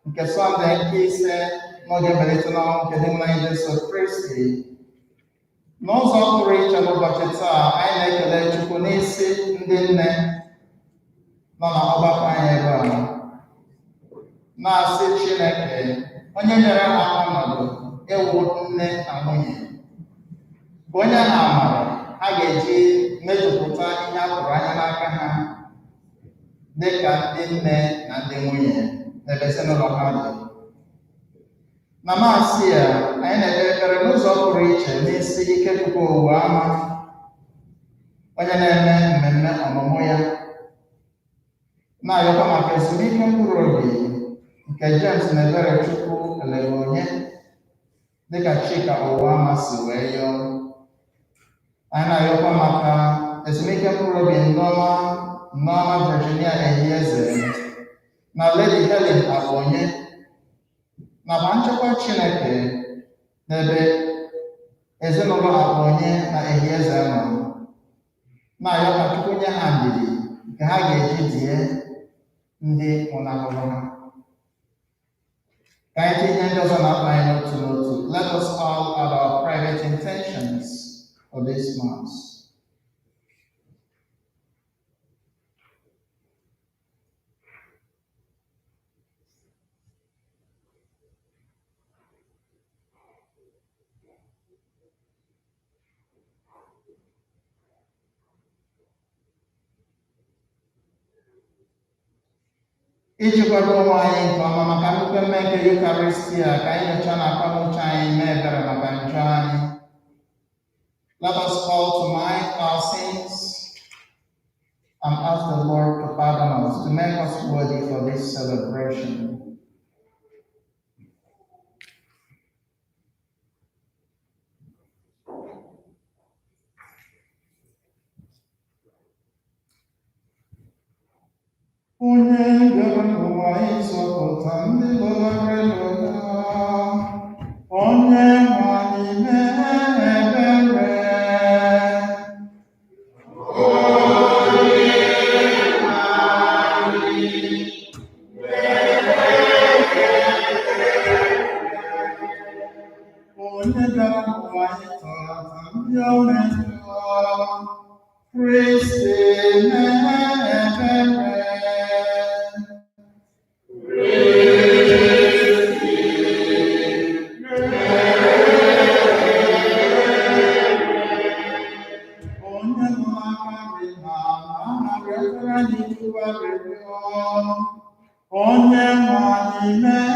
nke Sọnde nke ise n'oge mmalite n'ọnwụ nke dị mmanya Jesu Kristi. N'ụzọ pụrụ iche n'ụbọchị taa, anyị na-ekele Chukwu n'isi ndị nne nọ n'ọgbakọ anyị ebe a, na-asị Chineke onye nyere ha ọnọdụ ịwụ nne na nwunye, bụ onye ha amara ha ga-eji mejupụta ihe a tụrụ anya n'aka ha dị ka ndị nne na ndị nwunye n'ebe ezinụlọ ha dị. Na maasị ya, anyị na-ekpe ekpere n'ụzọ pụrụ iche n'isi Ikechukwu Owuwe Ama, onye na-eme mmemme ọmụmụ ya, na-ayọkwa maka ezumike mkpụrụ obi nke James na Eberechukwu Elegonye dịka Chika Owuwe Ama si wee yọọ. Anyị na-ayọkwa maka ezumike mkpụrụ obi Nneọma Virginia Ehieze na Lady Helen Abonye, nakwa nchekwa Chineke n'ebe ezinụlọ Abonye na Ehieze nọ, na-ayọ ka Chukwu nye ha ndidi nke ha ga-eji die ndị nwụnahụrụ ha. Ka anyị tinye ndị ọzọ na-akpa anyị n'otu n'otu. Let us all add our private intentions for this month. Iji kwado ụmụ anyị nke ọma maka nnukwu mme nke Eucharistia, ka anyị nyochaa na akwamoche anyị mee ebere maka njọ anyị. Let us call to mind our sins and ask the Lord to pardon us, to make us worthy for this celebration. Onye gara n'ụwa ịzọpụta ndị lọgharị lọga, onye nwe anyị mee ebere. Onye gara n'ụwa ịtọrọta ndị omejọ, Kristi mee ebere. Onye nwe anyị mee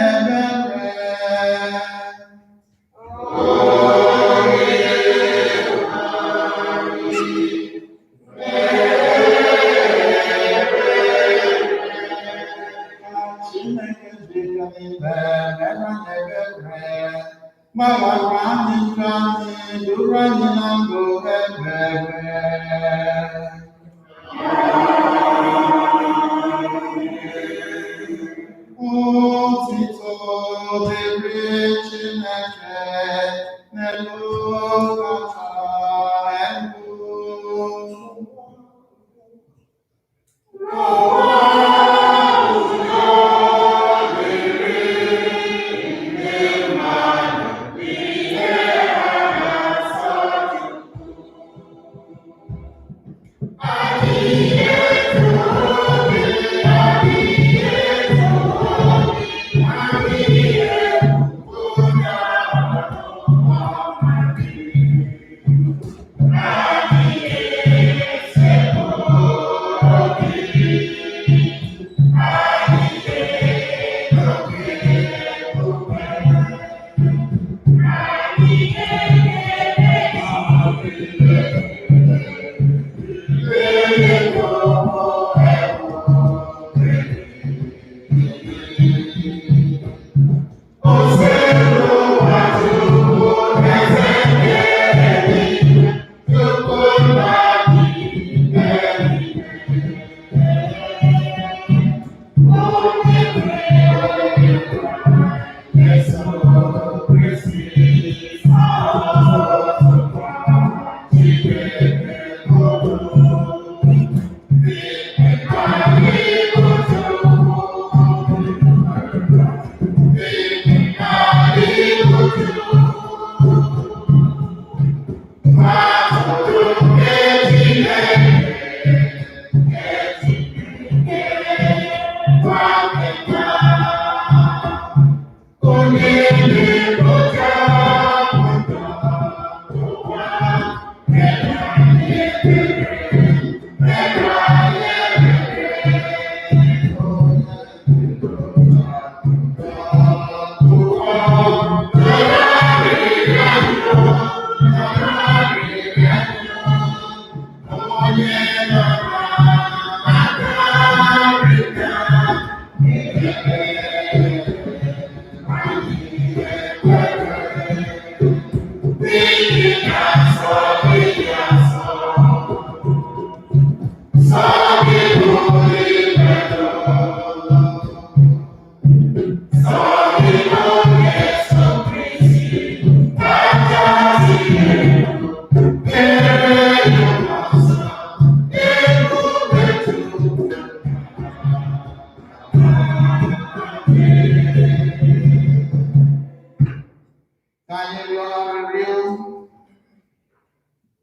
ebere. gbaghara anyị njọ anyị, duru anyị na ndụ ebere. Otito dịrị Chineke n'elu kacha elu.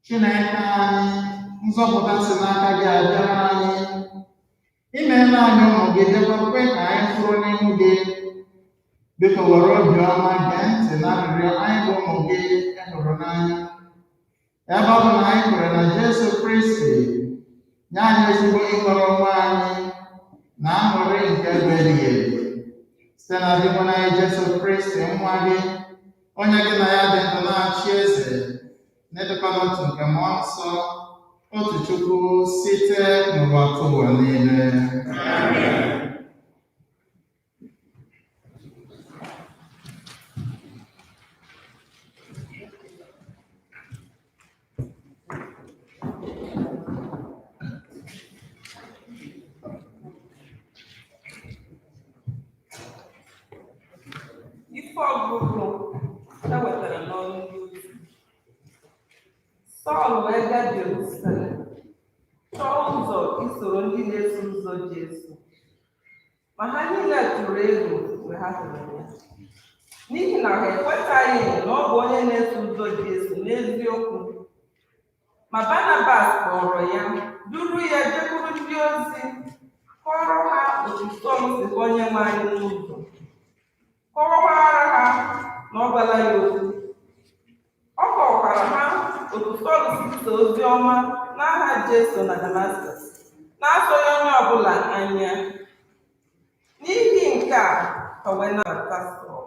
Chineke anyị, nzọpụta si n'aka gị abịara anyị. Imeela anyị ụmụ gị, dịkwa kwe ka anyị fụrụ n'ihu gị. Biko were obiọma gee ntị na arịrịọ anyị bụ ụmụ gị hụrụ n'anya. Ebe ọ bụ na anyị kwere na Jesu Kristi, nye anyị ezigbo ịkpọrọ nwa anyị na aṅụrị nke ebe ebighị ebi. Site na biko na anyị Jesu Kristi, nwa gị, onye gị na ya dị ndụ na-achị eze, n'ịdịkwa n'otu nke mmụọ nsọ, otu Chukwu site n'ụwa ụwa niile. Ife ọgụgụ ewetara n'ọnụ ndị ozi. Sọl wee gaa Jerusalem, chọọ ụzọ isoro ndị na-eso ụzọ Jesu, ma ha niile tụrụ egwu mgbe ha hụrụ ya, n'ihi na ha ekwetaghị na ọ bụ onye na-eso ụzọ Jesu n'eziokwu. Ma Barnabas kpọrọ ya, duru ya jekwuru ndị ozi, kọrọ ha otu Sọl si gwa Onyenwe anyị n'ụzọ, kọwakwara ha na ọ gwala ya okwu. Ọ kọwakwara ha otu Sọl si so ozi ọma n'aha Jesu na Damaskus, na-asọghị onye ọbụla anya. N'ihi nke a ka wee nabata Sọl,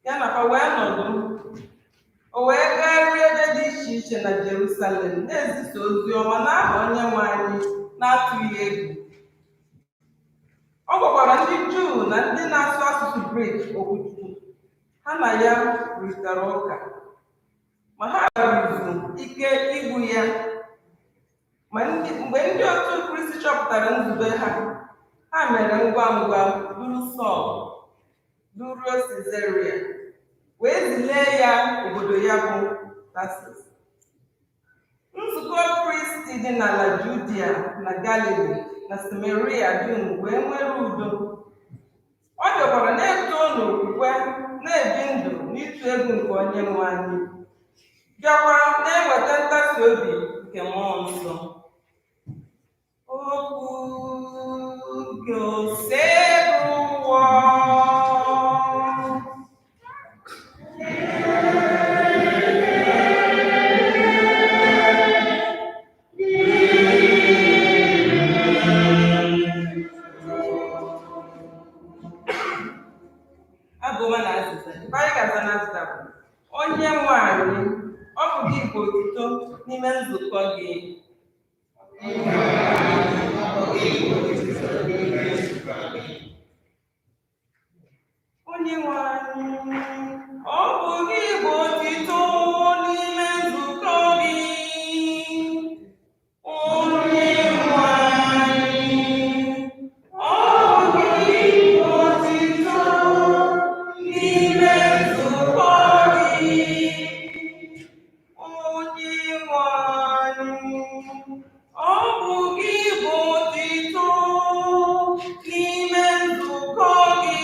ya na ka wee nọdụ. O wee gagharịa ebe dị iche iche na Jerusalem, na-ezisa ozi ọma n'aha Onyenwe anyị na-atụghị egwu. Ọ gwakwara ndị Juu na ndị na-asụ asụsụ Grik okwuchukwu. ha na ya rụrịtara ụka, ma ha rụzu ike igbu ya. Mgbe ndị otu Kristi chọpụtara nzube ha, ha mere ngwa ngwa duru Sọl duruo Sizaria, wee zilee ya obodo ya bụ Tarsus. Nzukọ Kristi dị n'ala Judia na Galili na Samaria dum wee nwere udo. Ọ dịkwara na-eto n'okwukwe, na-ebi ndụ n'ịtụ egwu nke Onyenwe anyị, bịakwa na-eweta nkasi obi nke Mmụọ Nsọ. Okwu Goseruwo. Abụma na azịza. Anyị ga-aza na azịza bụ: Onyenwe anyị, ọ bụ gị bụ otuto n'ime nzukọ gị. Onyenwe anyị, ọ bụ gị bụ otuto n'ime nzukọ gị. Onyenwe anyị, ọ bụ gị bụ otuto n'ime nzukọ gị. Onyenwe anyị, ọ bụ gị bụ otuto n'ime nzukọ gị.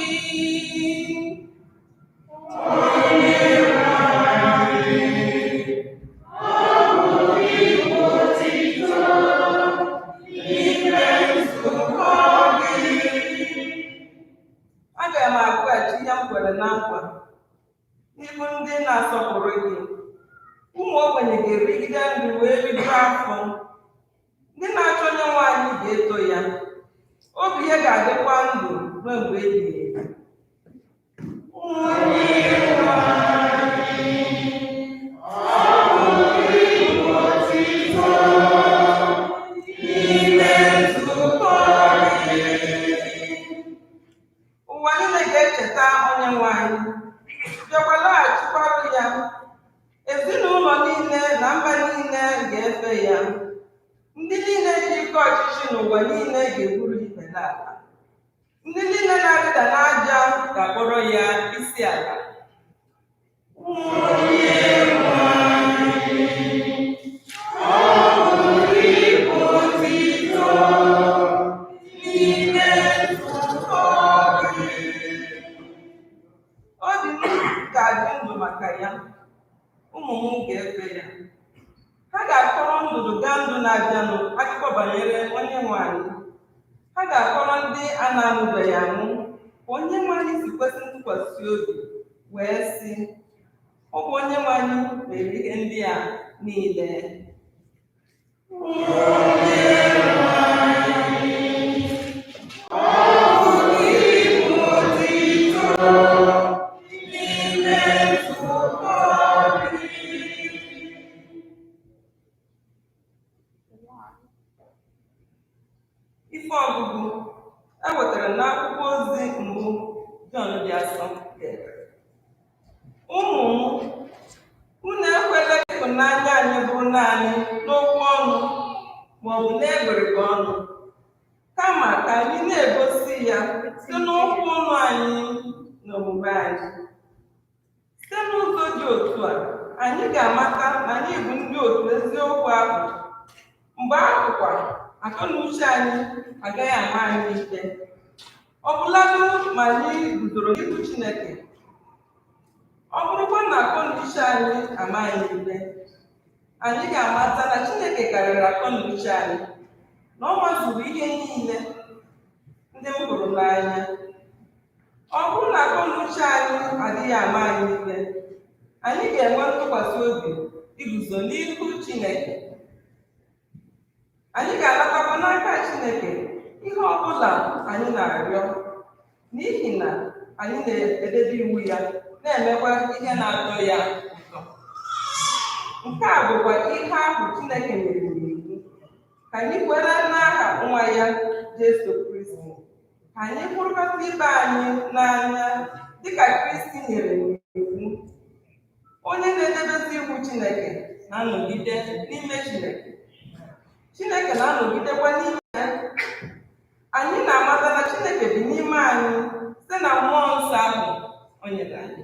Aga m akwụghachi ihe m kwere na nkwa n'ihu ndị na-asọpụrụ gị. Ụmụ ogbenye ga-erigide ndụ wee rijuo afọ. Ndị na-achọ Onyenwe anyị ga-eto ya. Obi ya ga-adịkwa ndụ ruo mgbe ebighị ebi. Onyenwe anyị, ọ bụ gị bụ otuto n'ime nzukọ gị. Ụwa niile ga-echeta Onyenwe anyị, bịakwa laghachikwara ya. Ezinụlọ niile na mba niile ga-efe ya. Ndị niile ji ike ọchịchị n'ụwa niile ga-eburu ikpere ala. Ndị niile na-arịda n'aja ga-akpọrọ ya isi ala. Onyenwe anyị, ọ bụ gị bụ otuto n'ime nzukọ gị. Obi m ga-adị ndụ maka ya, ụmụ m ga-efe ya. Ha ga-akọrọ ndụdụ gaa ndụ na-abịanụ akụkọ banyere Onyenwe anyị. Ha ga-akọrọ ndị a na-anụbeghị anụ ka Onyenwe anyị si kwesị ntụkwasị obi, wee sị, ọ bụ Onyenwe anyị mere ihe ndị a niile. Onyenwe anyị, ọ bụ gị bụ otuto n'ime nzukọ gị. Ife ọgụgụ e wetara n'akwụkwọ ozi mbụ Jọn dị asọ dere: Ụmụ m, unu ekwela ka ịhụnanya anyị bụrụ naanị n'okwu ọnụ maọbụ n'egberege ọnụ, kama ka anyị na-egosi ya site n'okwu ọnụ anyị na omume anyị. Site n'ụzọ dị otu a, anyị ga-amata na anyị bụ ndị otu eziokwu ahụ. Mgbe ahụkwa, akọ na uche anyị agaghị ama anyị ikpe, ọbụladị ma anyị guzoro n'ihu Chineke. Ọ bụrụkwa na akọ na uche anyị ama anyị ikpe, anyị ga-amata na Chineke karịrị akọ na uche anyị, na ọ mazuru ihe niile. Ndị m hụrụ n'anya, ọ bụrụ na akọ na uche anyị adịghị ama anyị ikpe, anyị ga-enwe ntụkwasị obi iguzo n'ihu Chineke. Anyị ga-anatakwa n'aka Chineke ihe ọ bụla anyị na-arịọ, n'ihi na anyị na-edebe iwu ya, na-emekwa ihe na-atọ ya ụtọ. Nke a bụkwa ihe ahụ Chineke nyere n'iwu, ka anyị kwere n'aha nwa ya Jesu Kristi, ka anyị hụrụkọta ibe anyị n'anya dịka Kristi nyere n'iwu. Onye na-edebezi iwu Chineke na-anọgide n'ime Chineke. Chineke na-anọgidekwa n'ime ya. Anyị na-amata na Chineke bi n'ime anyị site na mmụọ nsọ ahụ o nyere anyị.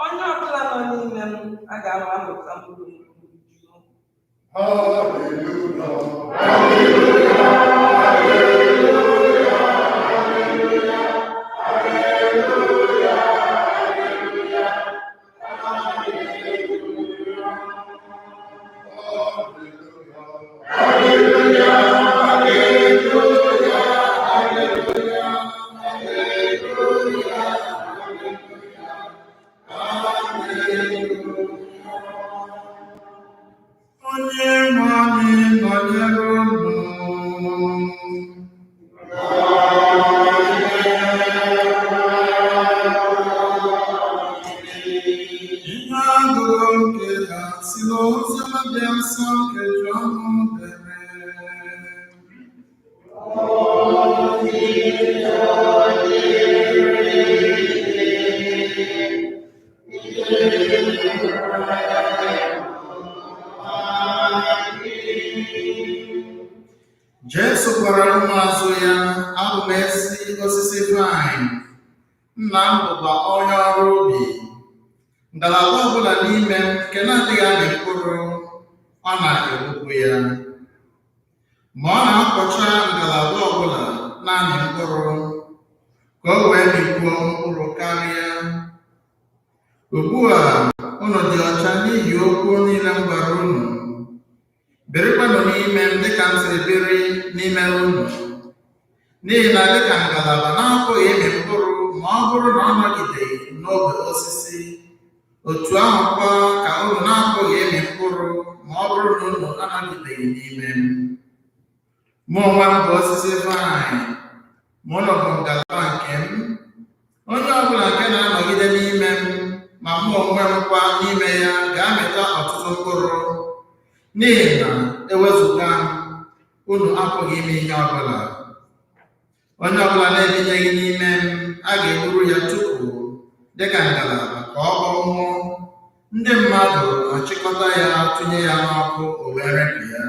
Onye ọbụla nọ n'ime m aga-ama amụta mkpụrụ Jesu gwara ụmụazụ ya, abụ m ezi osisi vaịn, nna m bụkwa onye ọrụ ubi. Ngalaba ọbụla n'ime m nke na-adịghị amị mkpụrụ, ọ na-egbupụ ya. Ma ọ na-akpọcha ngalaba ọbụla na-amị mkpụrụ, ka o wee mịkwuo mkpụrụ karịa. Ugbu a unu dị ọcha n'ihi okwu niile m gwara unu. Birikwanụ n'ime m dịka m siri biri n'ime unu. N'ihi na dịka ngalaba na-apụghị ịmị mkpụrụ ma ọ bụrụ na ọ nọgideghị n'ogbe osisi, otu ahụ kwa ka unu na-apụghị ịmị mkpụrụ ma ọ bụrụ na unu anọgideghị n'ime m. Mụ onwe m bụ osisi vaịn, ma unu bụ ngalaba nke m. Onye ọbụla nke na-anọgide n'ime m ma mụ onwe m kwa n'ime ya ga-amịta ọtụtụ mkpụrụ. N'ihi na ewezụga m, unu apụghị ime ihe ọbụla. Onye ọbụla na-ebinyeghị n'ime m, a ga-eburu ya tupu dịka ngalaba ka ọ kpọnwụọ. Ndị mmadụ achịkọta ya, tụnye ya n'ọkụ, o wee repụ ya.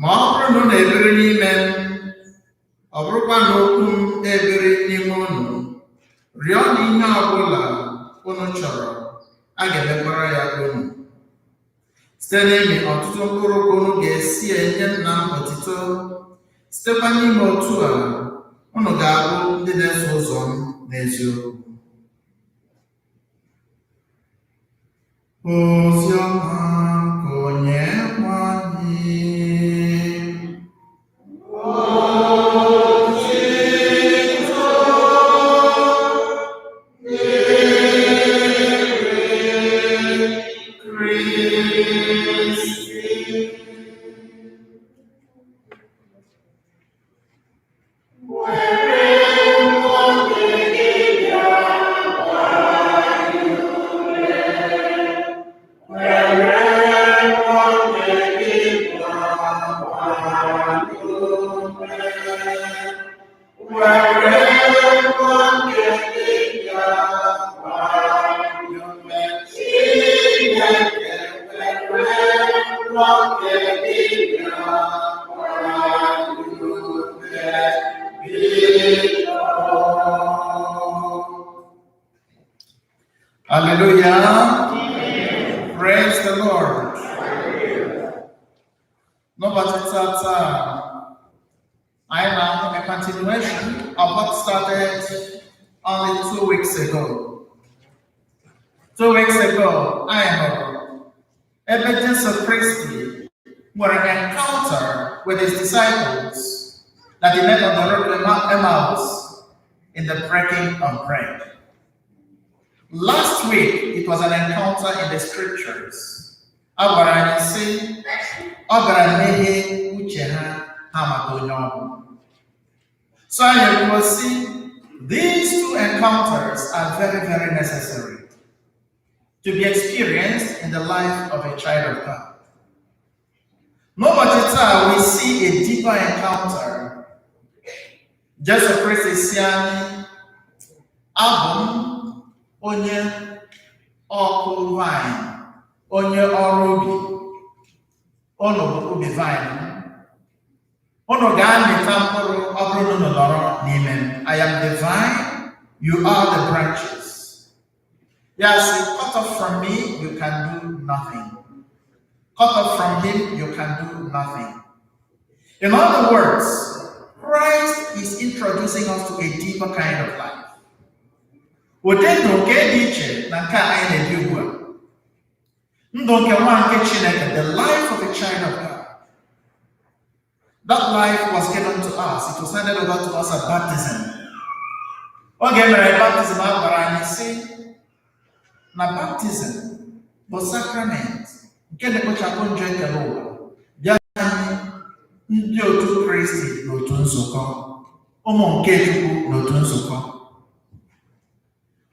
Ma ọ bụrụ na unu ebiri n'ime m, ọ bụrụkwa na okwu m ebiri n'ime unu, rịọ na ihe ọbụla unu chọrọ, a ga-emekwara ya unu. Site n'ịmị ọtụtụ mkpụrụ ka unu ga-esi enye Nna m otuto. Sitekwa n'ime otu a, unu ga-abụ ndị na-eso ụzọ m n'eziokwu. Oziọma nke onye nwe anyị. Where Hallelujah. Amen. Praise the Lord. Nobody thought I am a continuation of what started only 2 weeks ago. 2 weeks ago, I am evidence of Christ were an encounter with his disciples that he met on the road to Emmaus in the breaking of bread. Last week, it was an encounter in the scriptures. So you will see these two encounters are very, very necessary to be experienced in the life of a child of God. Nobody time we see a deeper encounter. Just a Christian album, onye ọkụ vine, onye ọrụ ubi, ọnụ ubi vine. Ọnụ ga-amịta mkpụrụ ọ bụrụ na unu nọrọ n'ime m. I am the vine, you are the branches. Yes, cut off from me, you can do nothing. Cut off from him, you can do nothing. In other words, Christ is introducing us to a deeper kind of life. The life of a child of God. That life was given to us. It was handed over to us at baptism. Okay, baptism, I say, now baptism was sacrament. Get the chapel join the Lord. Ndị otu Kristi n'otu nzukọ, ụmụ nke Chukwu n'otu nzukọ.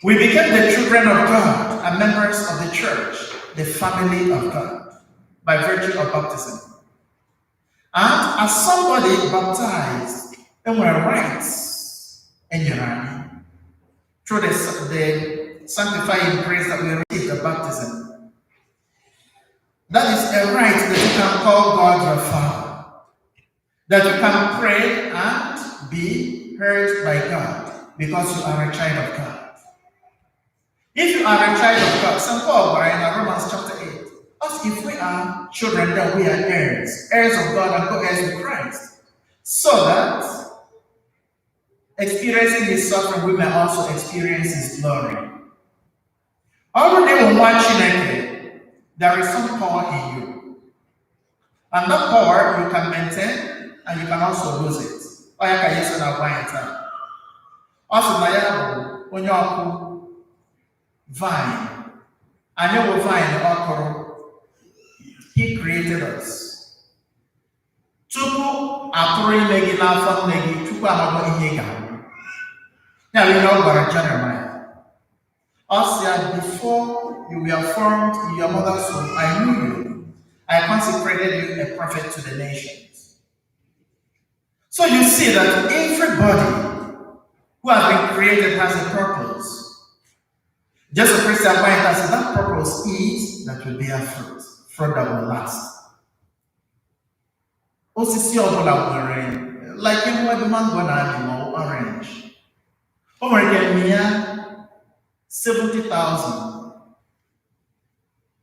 We became the children of God and members of the church, the family of God, by virtue of baptism. And as somebody baptized, there were rights in your army through the sanctifying grace that we received at baptism. That is a right that you can call God your Father. That you can pray and be heard by God because you are a child of God. If you are a child of God, St. Paul in Romans chapter 8, us if we are children, then we are heirs, heirs of God and co-heirs with Christ. So that experiencing his suffering, we may also experience his glory. Already when watching it, there is some power in you. And that power you can maintain and you can also lose it. Also, when you are vine, and you will find okoro. He created us. Tupu apuri megi n'afọ megi, tupu amabo ihe ga. Now we know about Jeremiah. Also, before you were formed in your mother's womb, I knew you. I consecrated you a prophet to the nations. So you see that everybody who has been created has a purpose. Just a Christian mind that that purpose is that will bear fruit, fruit that will last. Like in what the mango animal orange. Over again, 70,000.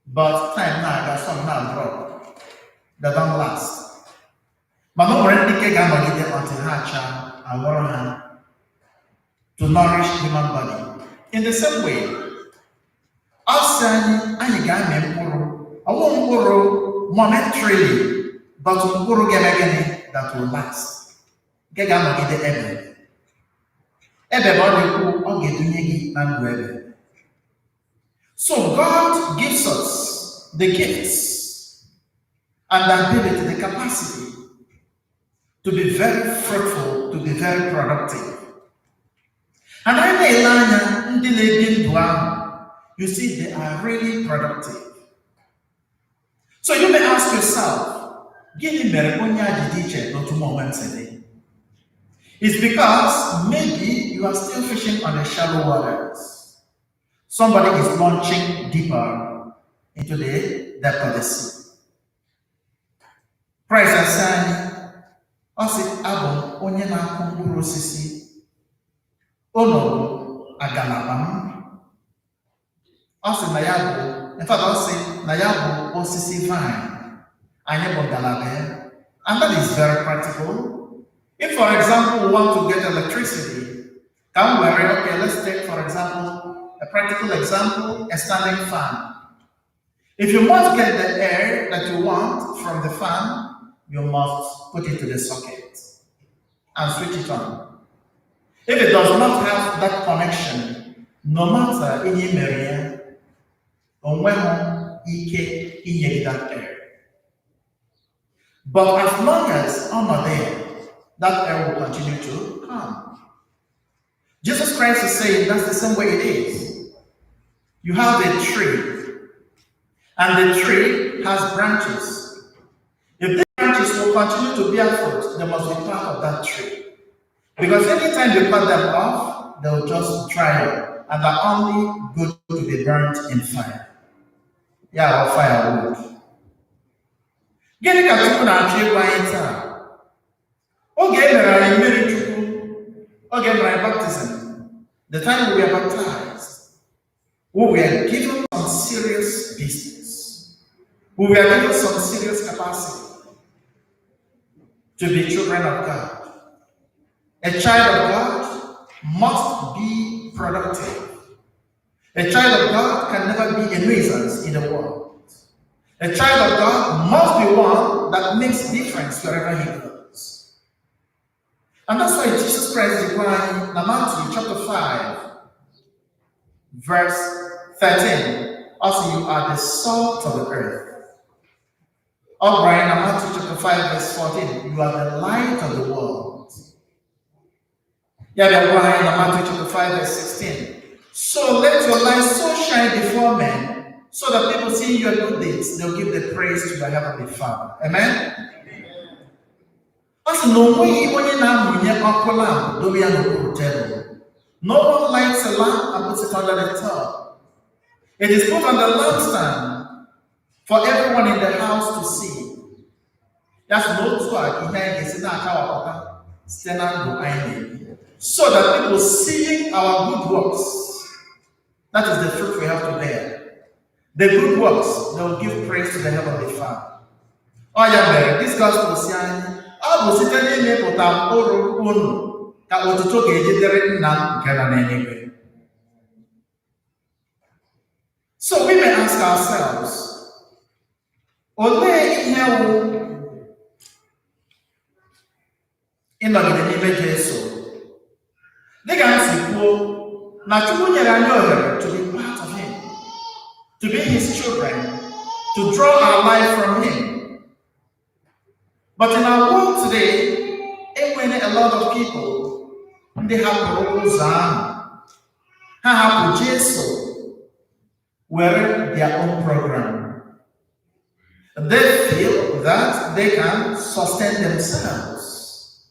But time now, I got some now drop. That don't last. But no more indicate until Hacha and Warren to nourish human body. In the same way, outside anyị ga-amị mkpụrụ, ọwụ mkpụrụ momentarily, but mkpụrụ ga-eme that will last. Nke ga-anọgide ebe. Ebe bụ ọ na-ekwu ọ ga-edunye gị na ndụ ebe. So God gives us the gifts and the ability, the capacity to be very fruitful, to be very productive. And I na-ele ndị na-ebi ndụ ahụ. You see, they are really productive. So you may ask yourself, it's because maybe you are still fishing on the shallow waters. Somebody is launching deeper into the depth of the sea. Christ has said, Osi Abon, onye na kumburu sisi, ono agalabam. Also Nayabu, in fact, also Nayabu osisi vine, Anyabo Galabe, and that is very practical. If, for example, we want to get electricity, can we, okay, let's take, for example, a practical example, a standing fan. If you must get the air that you want from the fan, you must put it to the socket and switch it on. If it does not have that connection, no matter in your area, on when ike inject that air. But as long as I'm not there, that air will continue to come. Jesus Christ is saying that's the same way it is. You have a tree, and the tree has branches. If these branches will continue to bear fruit, they must be part of that tree. Because anytime you cut them off, they will just dry up, and are only good to be burnt in fire. Yeah, or firewood. Gịnị ka Chukwu na-achọ ịgwa anyị taa? Oge e mere anyị mmiri Chukwu, oge e mere anyị baptism, the time we were baptized, we were given some serious business. We were given some serious capacity to be children of God. A child of God must be productive. A child of God can never be a nuisance in the world. A child of God must be one that makes difference wherever he goes. And that's why Jesus Christ is declaring in Matthew chapter 5, verse 13. Also, you are the salt of the earth. Or Brian, in Matthew chapter 5, verse 14, you are the light of the world. Yeah, Brian, in Matthew chapter 5, verse 16. So let your light so shine before men, so that people see your good deeds, they'll give the praise to the Heavenly Father. Amen? Also, no one lights a lamp and puts it under the tub. It is put on the lampstand for everyone in the house to see. That's no swag. So that people seeing our good works, that is the fruit we have to bear. The good works, they will give praise to the Heavenly Father. Oh yeah, this gospel is saying, I was sitting in the Oro that was to talk anyway. So we may ask ourselves, Ole Ihewu in the name of Jesus. They can see, to be part of Him, to be His children, to draw our life from Him. But in our world today, a lot of people, they have Jesus, wearing their own program. They feel that they can sustain themselves.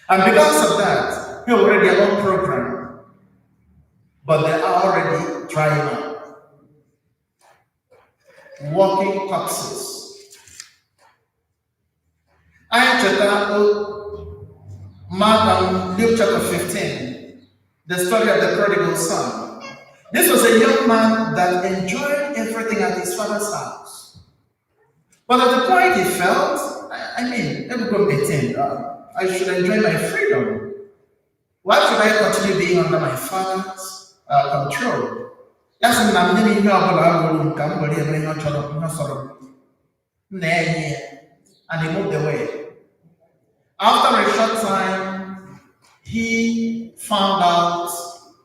And because of that, they wear their own program. But they are already trying out. Walking corpses. I chapter Luke chapter 15, the story of the prodigal son. This was a young man that enjoyed everything at his father's house. But at the point he felt, everybody think, I should enjoy my freedom. Why should I continue being under my father's control? And he moved away. After a short time, he found out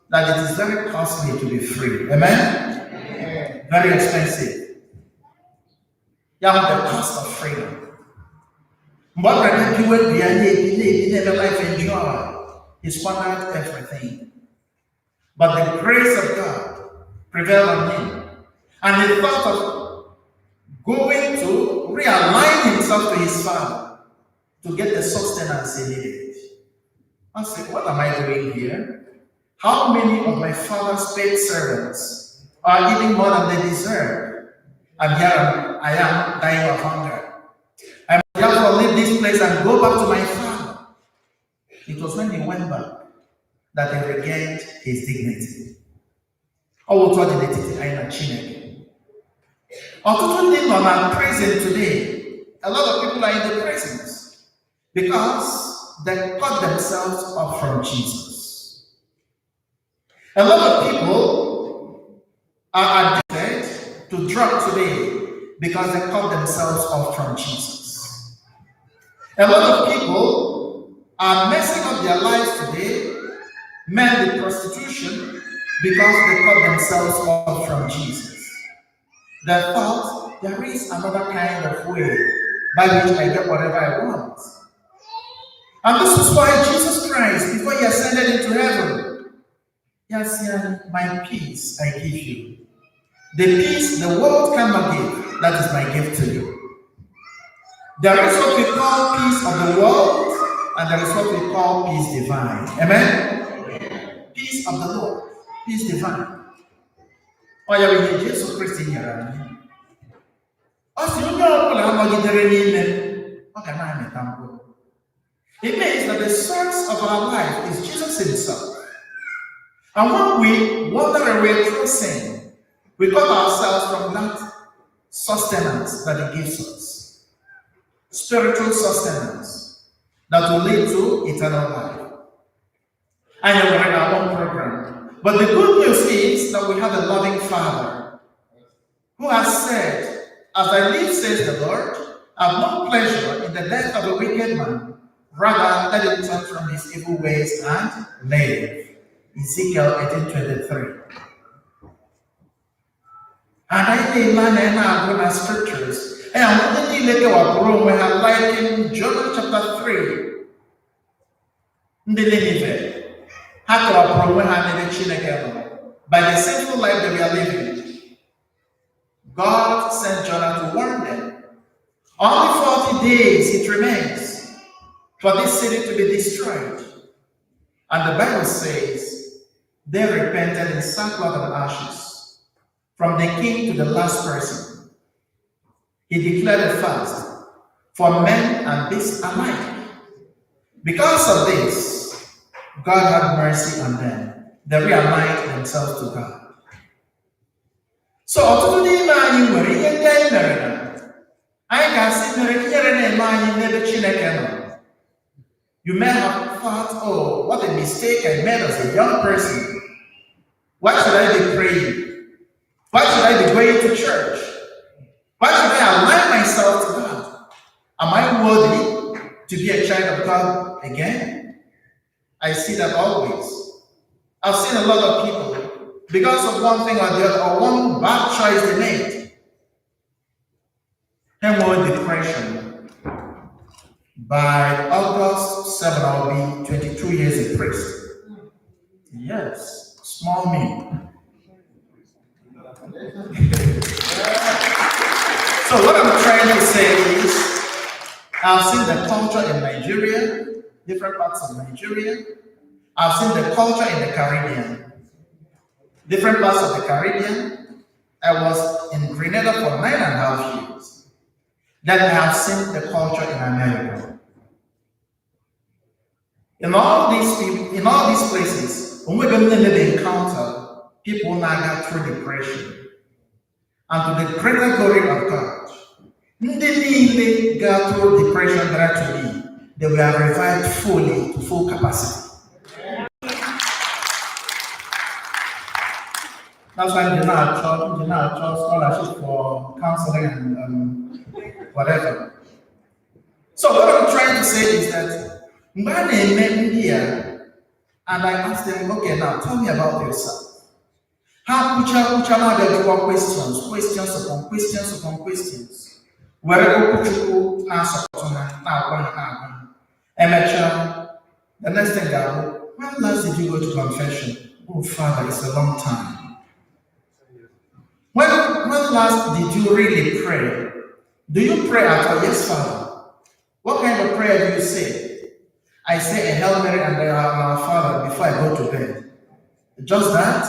that it is very costly to be free. Amen? Amen. Very expensive. You have the cost of freedom. But when you went behind it, life enjoy. He squandered everything. But the grace of God prevailed on him. And he thought of going to realign himself to his father to get the sustenance he needed. I said, what am I doing here? How many of my father's paid servants are eating more than they deserve? And here I am dying of hunger. I must therefore leave this place and go back to my father. It was when he went back that he regained his dignity. Oh, what did it? anyị na Chineke. Ọtụtụ ndị nọ na prison today. A lot of people are in the prisons because they cut themselves off from Jesus. A lot of people are addicted to drugs today because they cut themselves off from Jesus. A lot of people are messing up their lives today, men with prostitution, because they cut themselves off from Jesus. They thought there is another kind of way by which I get whatever I want. And this is why Jesus Christ, before he ascended into heaven, he has said, my peace I give you. The peace the world cannot give, that is my gift to you. There is what we call peace of the world, and there is what we call peace divine. Amen? Peace of the Lord, peace divine. Oh, yeah, we need Jesus Christ in here. It means that the source of our life is Jesus himself. And when we wander away through sin, we cut ourselves from that sustenance that he gives us. Spiritual sustenance that will lead to eternal life. I know we're in our own program. But the good news is that we have a loving Father who has said, as I live, says the Lord, I have no pleasure in the death of a wicked man. Rather, let him turn from his evil ways and live. Ezekiel 18:23. And I think man and I go to scriptures. And I want to look at what we have like in John chapter 3. By the sinful life that we are living, God sent Jonah to warn them. Only 40 days it remains for this city to be destroyed. And the Bible says they repented in sackcloth and ashes, from the king to the last person. He declared a fast for men and beasts alike. Because of this, God had mercy on them. They realigned themselves to God. So, you may have thought, oh, what a mistake I made as a young person. Why should I be praying? Why should I be going to church? Why should I align myself to God? Am I worthy to be a child of God again? I see that always. I've seen a lot of people, because of one thing or the other, or one bad choice they made, and more depression. By August 7, I'll be 22 years a priest. Yes, small me. So what I'm trying to say is, I've seen the culture in Nigeria, different parts of Nigeria. I've seen the culture in the Caribbean, different parts of the Caribbean. I was in Grenada for 9.5 years. Then I have seen the culture in America. In all these places, when we encounter people now got through depression, and to the greater glory of God, they got through depression gradually. They were revived fully to full capacity. That's why they now charge scholarship for counseling and whatever. So what I'm trying to say is that when they met me here, and I asked them, okay, now tell me about yourself. How they do questions upon questions. Wherever the next thing when last did you go to confession? Oh, Father, it's a long time. When last did you really pray? Do you pray at all? Yes, Father. What kind of prayer do you say? I say a Hail Mary and our Father before I go to bed. Just that?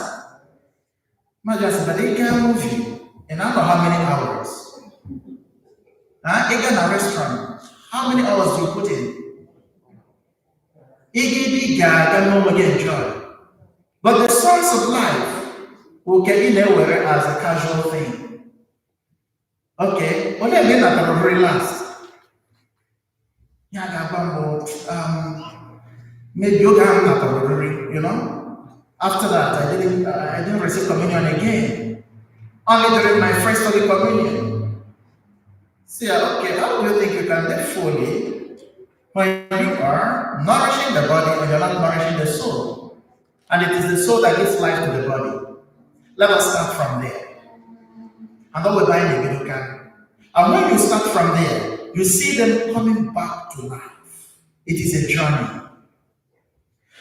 But they can move you in I don't know how many hours. Again, a restaurant. How many hours do you put in? Enjoy. But the source of life Okay, in a way as a casual thing. Okay, only again that I very last. Yeah, maybe you you know. After that, I didn't receive communion again. Only during my first Holy Communion. See, okay, how do you think you can live fully when you are nourishing the body and you're not nourishing the soul? And it is the soul that gives life to the body. Let us start from there. And then we're buying a video can. And when you start from there, you see them coming back to life. It is a journey.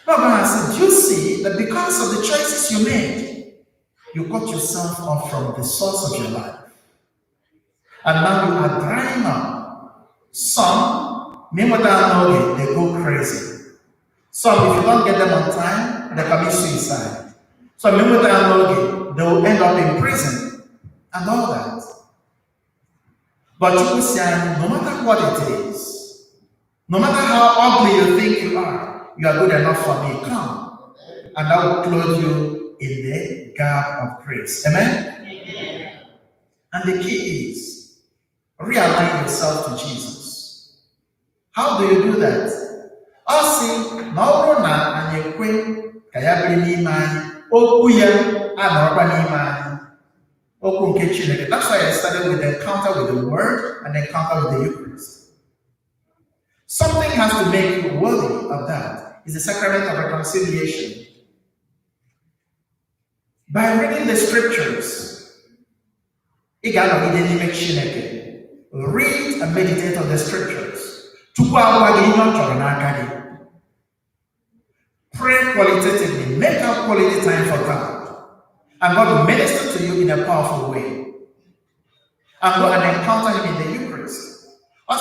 Now, I said, you see that because of the choices you made, you cut yourself off from the source of your life. And now you are drying up. Some, they go crazy. Some, if you don't get them on time, they commit suicide. Some, they will end up in prison and all that. But you will say, no matter what it is, no matter how ugly you think you are good enough for me. Come, and I will clothe you in the garb of grace. Amen? Amen. And the key is realign yourself to Jesus. How do you do that? I'll see, no na and you quit, Kayabri Okuya, and that's why I started with the encounter with the Word and the encounter with the Eucharist. Something has to make you worthy of that. It's the sacrament of reconciliation. By reading the scriptures, read and meditate on the scriptures. Pray qualitatively, make out quality time for God. And God will minister to you in a powerful way. And God will encounter him in the Eucharist. So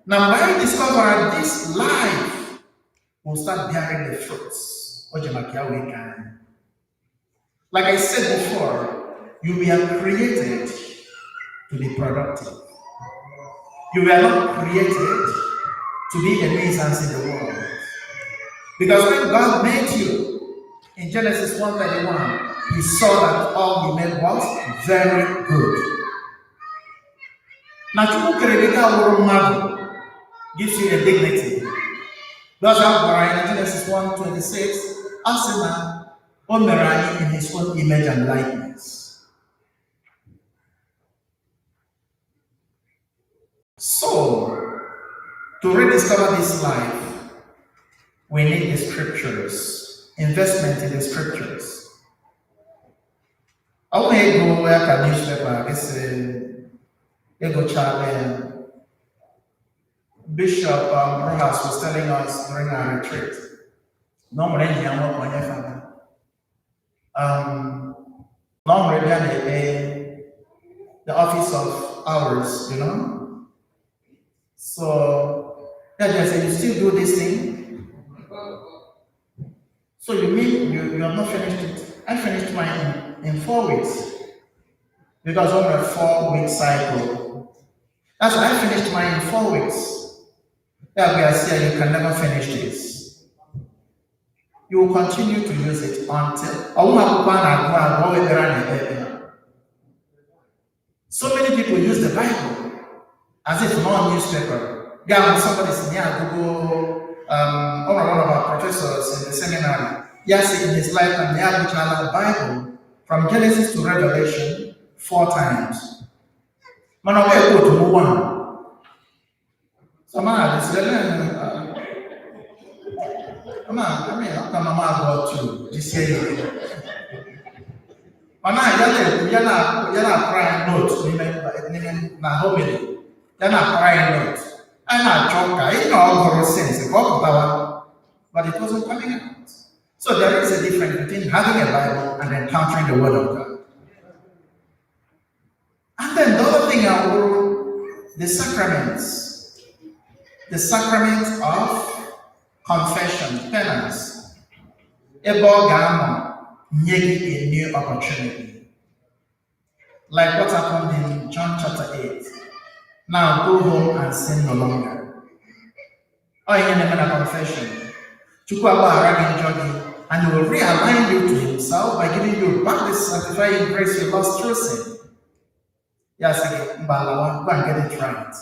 now when you discover this life will start bearing the fruits. Like I said before, you were created to be productive. You were not created to be a nuisance in the world. Because when God made you, in Genesis 1:31, he saw that all he made was very good. Now, gives you a dignity. That's how in Genesis 1:26, Asina Omerani in his own image and likeness. So, to rediscover this life, we need the scriptures, investment in the scriptures. I want to go where can newspaper, Bishop Rojas was telling us during our retreat. Normally, the office of hours, you know. So they say, you still do this thing? So you mean you have not finished it? I finished mine in 4 weeks. Because on a 4-week cycle. That's why I finished mine in 4 weeks. Yeah, we are saying you can never finish this. You will continue to use it until so many people use the Bible as if not a newspaper. Yeah, somebody said, yeah, Google, one of our professors in the seminary, yes, in his lifetime, they have the Bible from Genesis to Revelation 4 times. Man, I'll go to move on. So, man, this I'm about to this year. You're not crying notes, na homily. You're not crying notes. I'm not joking. It's not all sense. But it wasn't coming out. So there is a difference between having a Bible and encountering the Word of God. And then the other thing the sacraments. The sacrament of confession, penance. A new opportunity. Like what happened in John chapter 8. Now go home and sin no longer. Or in a confession. And he will realign you to himself by giving you back the sanctifying grace you lost through sin. Yes, again, go and get it right.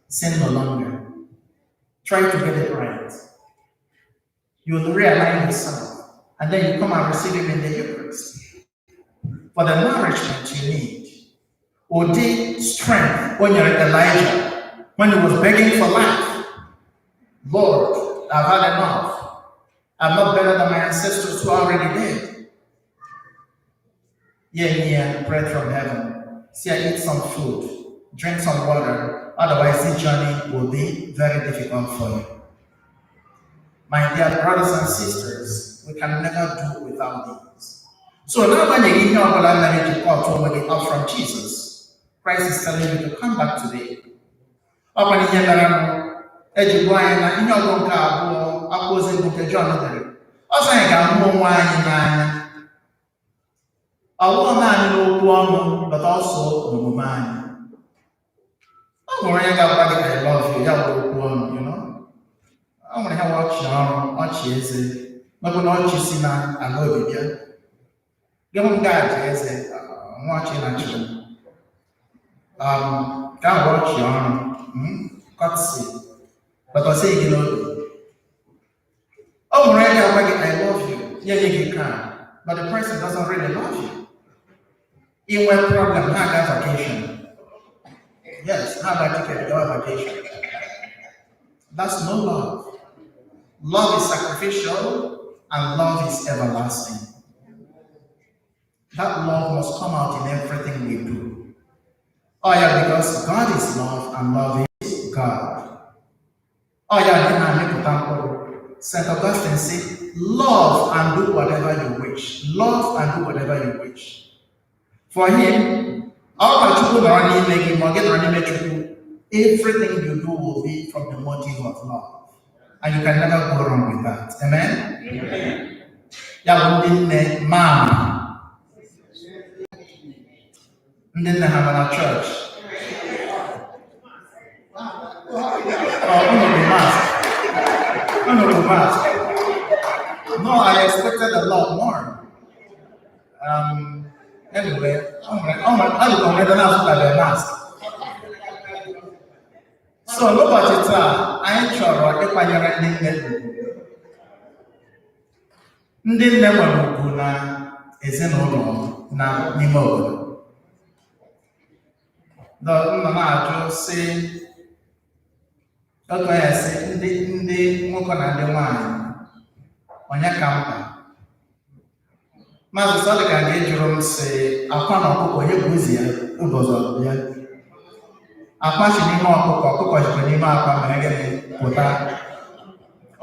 Sin no longer. Try to get it right. You will realign yourself, and then you come and receive him in the Eucharist. For the nourishment you need. Odi strength when you're Elijah, when he was begging for life. Lord, I've had enough. I'm not better than my ancestors who are already dead. Yeah, bread from heaven. See, I eat some food, drink some water. Otherwise, this journey will be very difficult for you. My dear brothers and sisters, we can never do without these. So now when you give your marriage to God to up from Jesus, Christ is telling you to come back today. When you hear that, also, I got more wine in I want man, but also no man. I'm going to I love you, you know. I'm going to watch not going to watch you see now, I love you. Give them God, I'm watching actually. Can't watch you got to see. But I say, you know, oh, I love you. Yeah, you can. But the person doesn't really love you. In what problem, how that vacation? Yes, how about you get your vacation? That's no love. Love is sacrificial and love is everlasting. That love must come out in everything we do. Oh yeah, because God is love and love is God. Oh yeah, St. Augustine said, love and do whatever you wish. Love and do whatever you wish. For him, everything you do will be from the motive of love. And you can never go wrong with that. Amen? Yeah, man. And then they have a church. No, I expected a lot more. Anyway, I'm going to mask. So, look at it. I ain't sure if I have anything. Ndị nne nwere ugwu na ezinụlọ na n'ime obodo. Nna na-ajụ sị, oge ya sị ndị nwoke na ndị nwanyị onye ka mkpa. Maazị Sọdịka ga-ejụrụ m sị akwa na ọkụkọ onye bụ ozi ya ụbọchị ya. Akwa si n'ime ọkụkọ jikwa n'ime akwa mere gịnị pụta.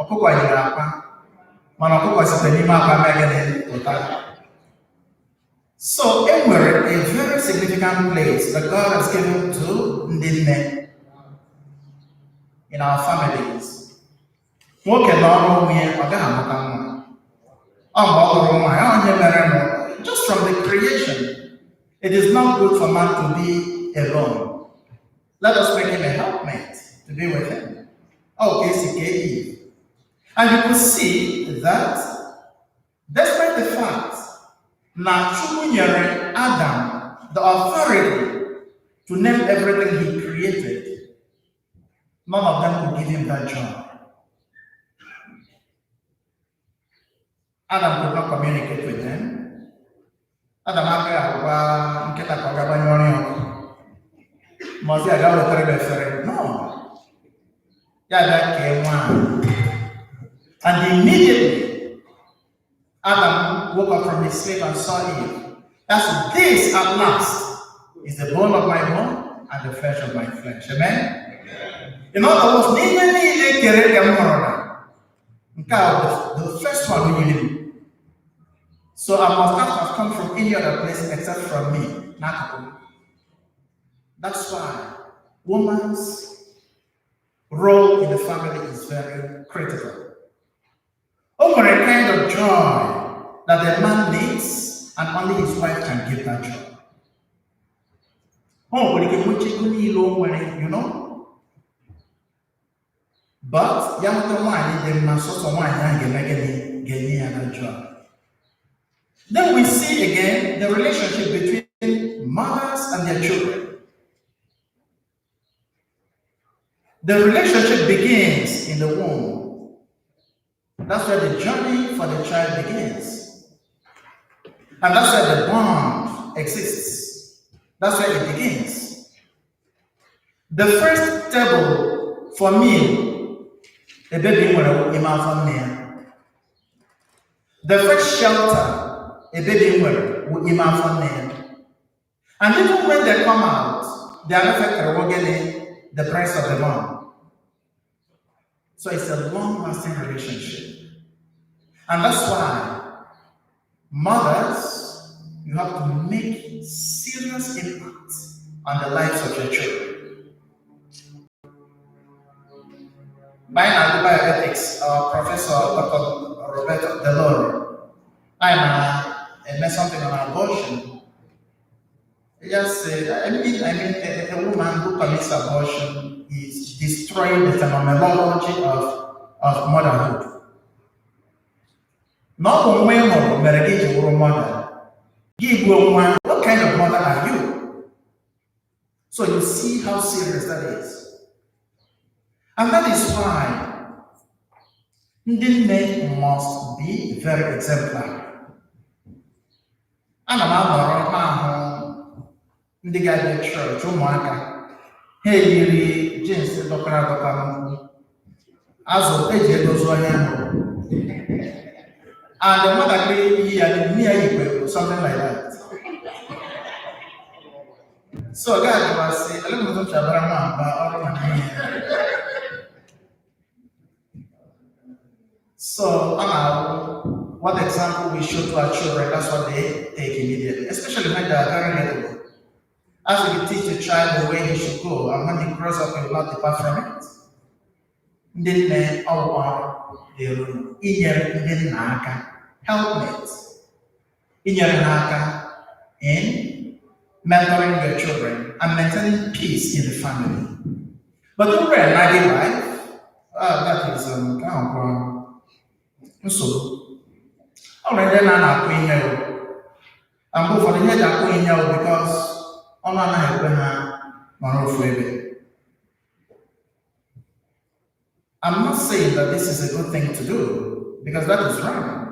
Ọkụkọ yiri akwa. So, we're a very significant place that God has given to Ndine in our families. Just from the creation, it is not good for man to be alone. Let us make him a helpmate to be with him. Okay, Eve. And you can see that, despite the fact that Adam the authority to name everything he created, none of them could give him that job. Adam could not communicate with them. Adam no. And immediately, Adam woke up from his sleep and saw Eve. That's this at last is the bone of my bone and the flesh of my flesh. Amen? In other words, the first one we knew. So I must not have come from any other place except from me. That's why woman's role in the family is very critical. Over a kind of joy that the man needs, and only his wife can give that joy. You know? But young one, they must also one young job. Then we see again the relationship between mothers and their children. The relationship begins in the womb. That's where the journey for the child begins. And that's where the bond exists. That's where it begins. The first table for meal, a baby will imagine. The first shelter, a baby will imagine. And even when they come out, they are not getting the price of the mom. So it's a long-lasting relationship. And that's why mothers, you have to make serious impact on the lives of your children. By bioethics, our professor, Dr. Roberto Deloro, I met something on abortion. He just said, a woman who commits abortion is destroying the phenomenology of motherhood. Not when you're married to a mother. Give one, what kind of mother are you? So you see how serious that is. And that is why the men must be very exemplary. And I'm ndị ga-abịa chọọchị ụmụaka ha eyiri jins dọkara adọka azụ eji edozi ọhịa ahụ and the nwatakịrị yi ya nne ya igwe something like that. So God was saying, let me go to so what example we show to our children, that's what they take immediately, especially when they are very little. As we teach the child the way he should go, and when he grows up, he will not depart from it. Then they all they will helpmate in mentoring your children and maintaining peace in the family. But over a married life, that is kind of so. Already now I'm here. I'm going for the head I'm going here because all I have I'm not saying that this is a good thing to do because that is wrong.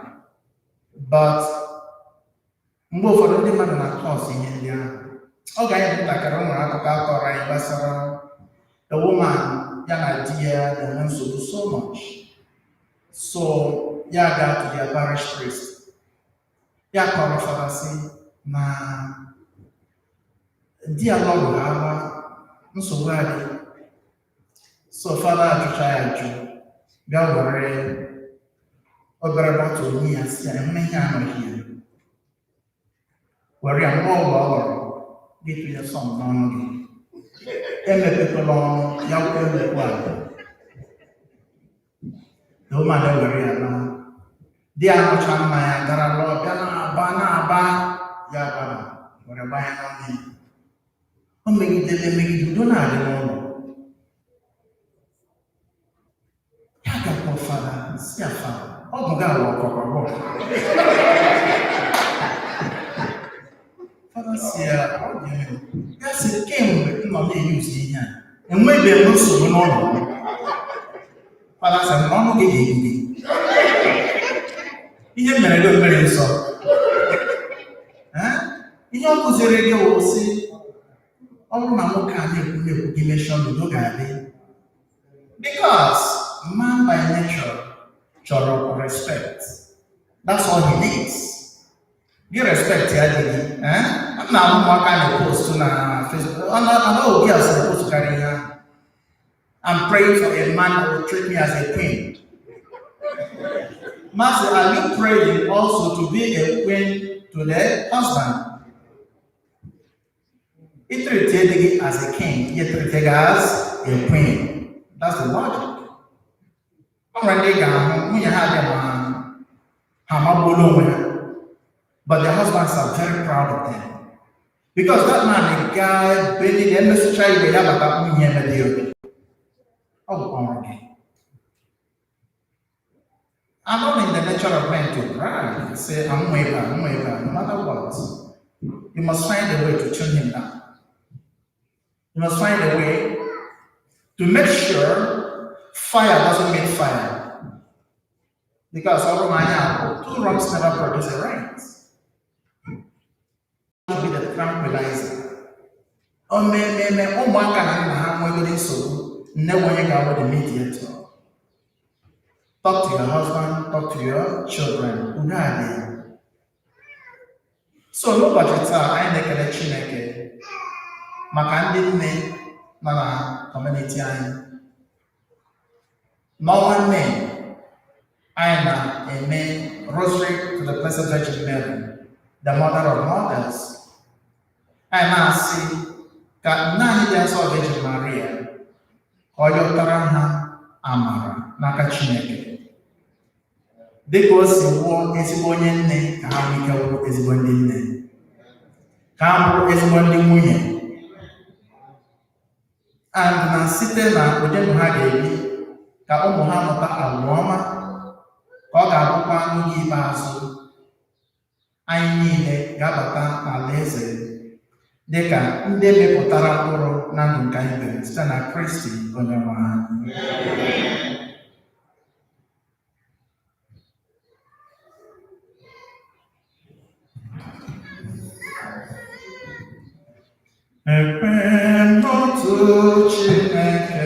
But mgbe ụfọdụ ndị mmadụ na-akọs ihe ndị ahụ ọ ga-anyị ntakịrị nwere akụkọ akọrọ anyị gbasara a woman ya na di ya na nsogbu so much so ya gaa to their parish priest ya kọrọ fada si na di ya lọrụ ha nsogbu adị so fada ajụcha ya ajụ bịa were obere bọtụlụ nye ya si ya eme ihe anọghị ya were ya mgbe ọgwụ ọhụrụ gịtụ ya sọm n'ọnụ gị emepekwala ọnụ ya emekwa ala na ụmụada were ya na di ya nụcha mmanya gara lụọ bịa na-aba ya bara were gbanye n'ọnụ ya o megidere emegide udo na-adị n'ụlọ ya gakwa fada si ya fada ọ bụ ga alụ ọkọkọ ya sị kemgbe nọ na-eyuzi ihe a enwebeghị m nsogbu n'ụlọ fada sị na ọnụ gị ga-egide ihe mere gị obere nsọ ihe ọ kụziri gị wụ sị ọ bụrụ na nwoke a na-ekwu gị meshọn udo ga-adị because man by nature chọrọ respect. That's all he needs. Give respect ya dịghị. I'm not ụmụaka na-post na Facebook. I know girls supposed to carry her. I'm praying for a man that will treat me as a queen. Master, are you praying also to be a queen to the husband? He treated you as a king. He treated you as a queen. That's the logic. But the husbands are very proud of them. Because that man, a guy, Benny, the message child, they have about me and the oh, okay. And not in the nature of men to brag, say, I'm way back, no matter what. You must find a way to tune him down. You must find a way to make sure fire doesn't meet fire. Because two wrongs never produce a right. To be the tranquilizer. The mediator. Talk to your husband, talk to your children. So n'ụbọchị taa anyị na-ekele Chineke maka ndị nne nọ na kọmuniti anyị. N'ọnwa Mee, anyị na-eme Rosary to the Blessed Virgin Mary, the Mother of Mothers. Anyị na-asị ka nne anyị dị nsọ Virgin Maria ka ọ yọtara ha amara n'aka Chineke. Dịka o si wụọ ezigbo onye nne ka ha nwee ike wụrụ ezigbo ndị nne, ka ha bụrụ ezigbo ndị nwunye, and na site na ụdị ndụ ha ga-ebi ka ụmụ ha mụta agwa ọma, ka ọ ga-abụkwa n'oge ikpeazụ anyị niile ga-abata n'alaeze dịka ndị mepụtara mkpụrụ na ndụ nke anyị bere site na Kristi onye nwe anyị. Ekwensu Chineke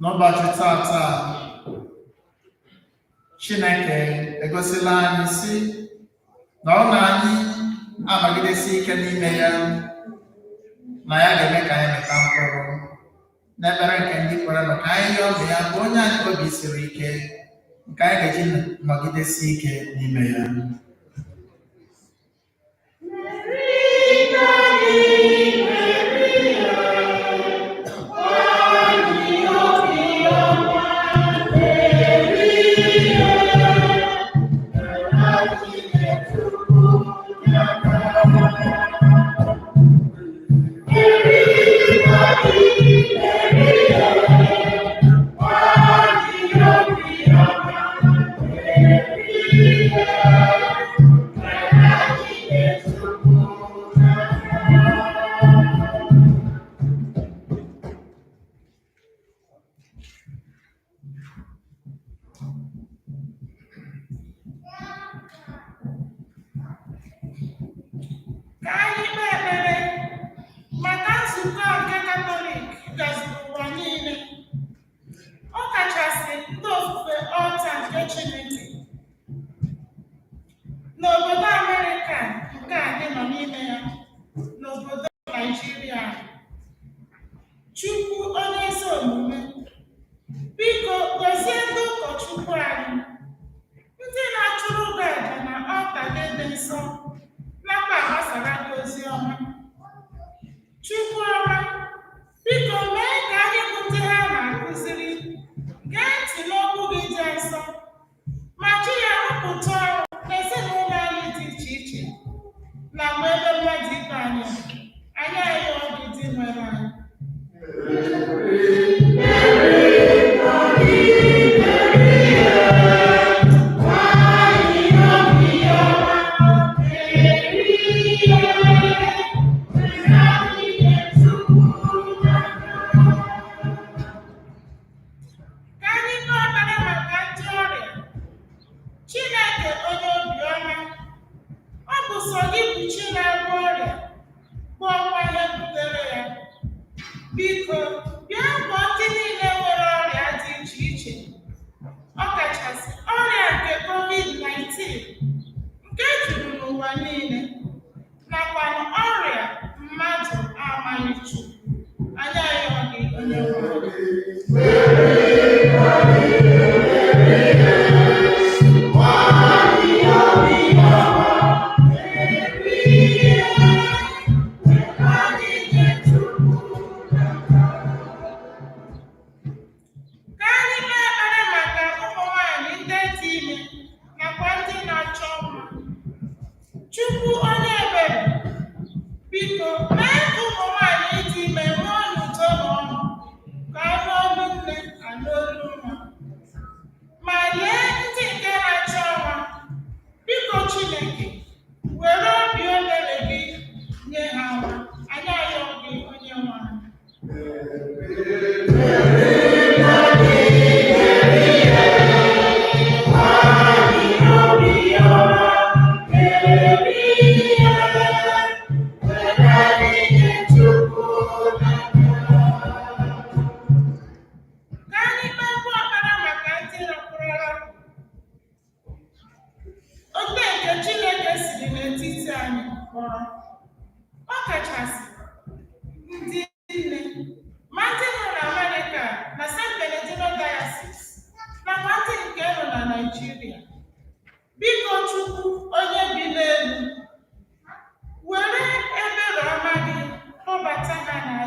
N'ụbọchị tata Chineke egosila anyị si na ọ na anyị amagidesi ike n'ime ya na ya ga-eme ka anyị mịta mkpụrụ n'ebere nke ndị kwere nọ ka anyị yọọ ya bụ onye anyị obi siri ike nke anyị ga-eji nọgidesi ike n'ime ya.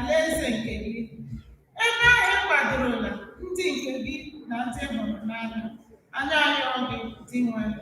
alaeze nke gị, ebe ahụ ị kwadorola ndị nke gị na ndị hụrụ n'anya. Anya arịọ gị dị nwere.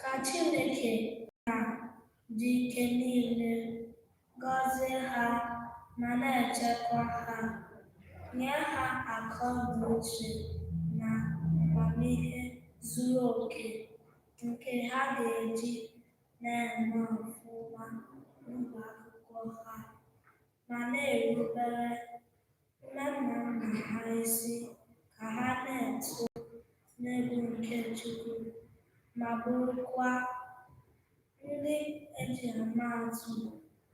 Ka Chineke na dị ike niile gọzie ha ma na-echekwa ha, nye ha akọ na uche na amamihe zuru oke nke ha ga-eji na-eme ọfụma n'ụlọ akwụkwọ ha ma na-erubere nne na nna ha isi ka ha na-eto n'egwu nke Chukwu ma bụrụkwa ndị eji ama atụ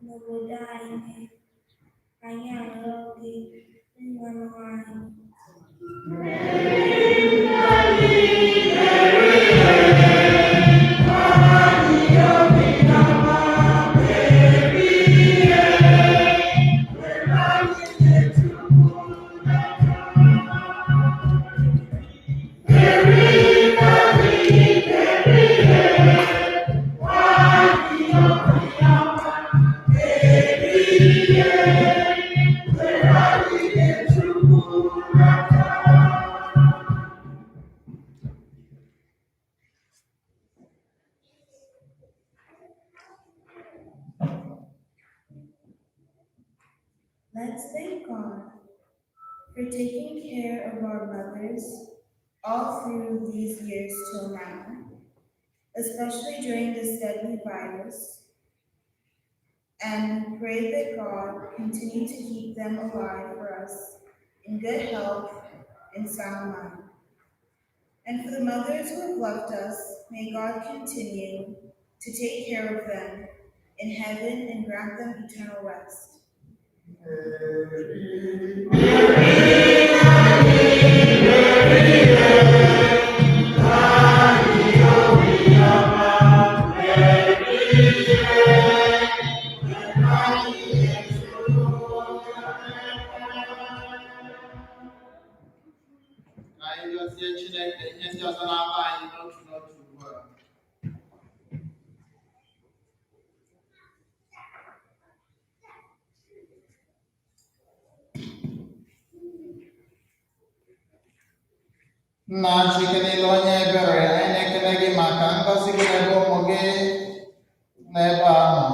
n'obodo anyị. Anyị arịọ gị, Onyenwe anyị. Let's thank God for taking care of our mothers all through these years till now, especially during this deadly virus, and pray that God continue to keep them alive for us in good health and sound mind. And for the mothers who have left us, may God continue to take care of them in heaven and grant them eternal rest. Nna Chineke niile onye ebere, anyị na-ekele gị maka ngọzi gị n'ebe ụmụ gị n'ebe a nọ.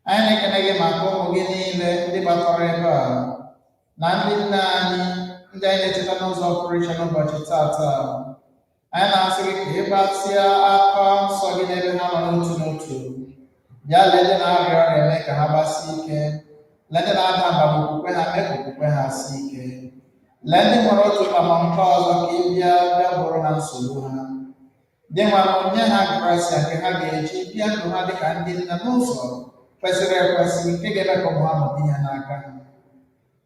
Anyị na-ekele gị maka ụmụ gị niile ndị batara ebe a na ndị nne anyị ndị anyị na-echeta n'ụzọ pụrụ iche n'ụbọchị tata. Anyị na-asị gị ka ị gbatịa aka nsọ gị n'ebe ha nọ n'otu n'otu. Bịa lee ndị na-arịa ọrịa, eme ka ha gbasie ike. Lee ndị na-ada mba n'okwukwe ha, mee ka okwukwe ha sie ike. Lee ndị nwere otu mkpa nke ọzọ ka ị bịa bụrụ na nsogbu ha. Dị nwa nye ha gracia nke ha ga-eji bịa ndụ ha dịka ndị nne n'ụzọ kwesịrị ekwesị nke ga-eme ka ụmụ ha nọdụ ihe n'aka ha.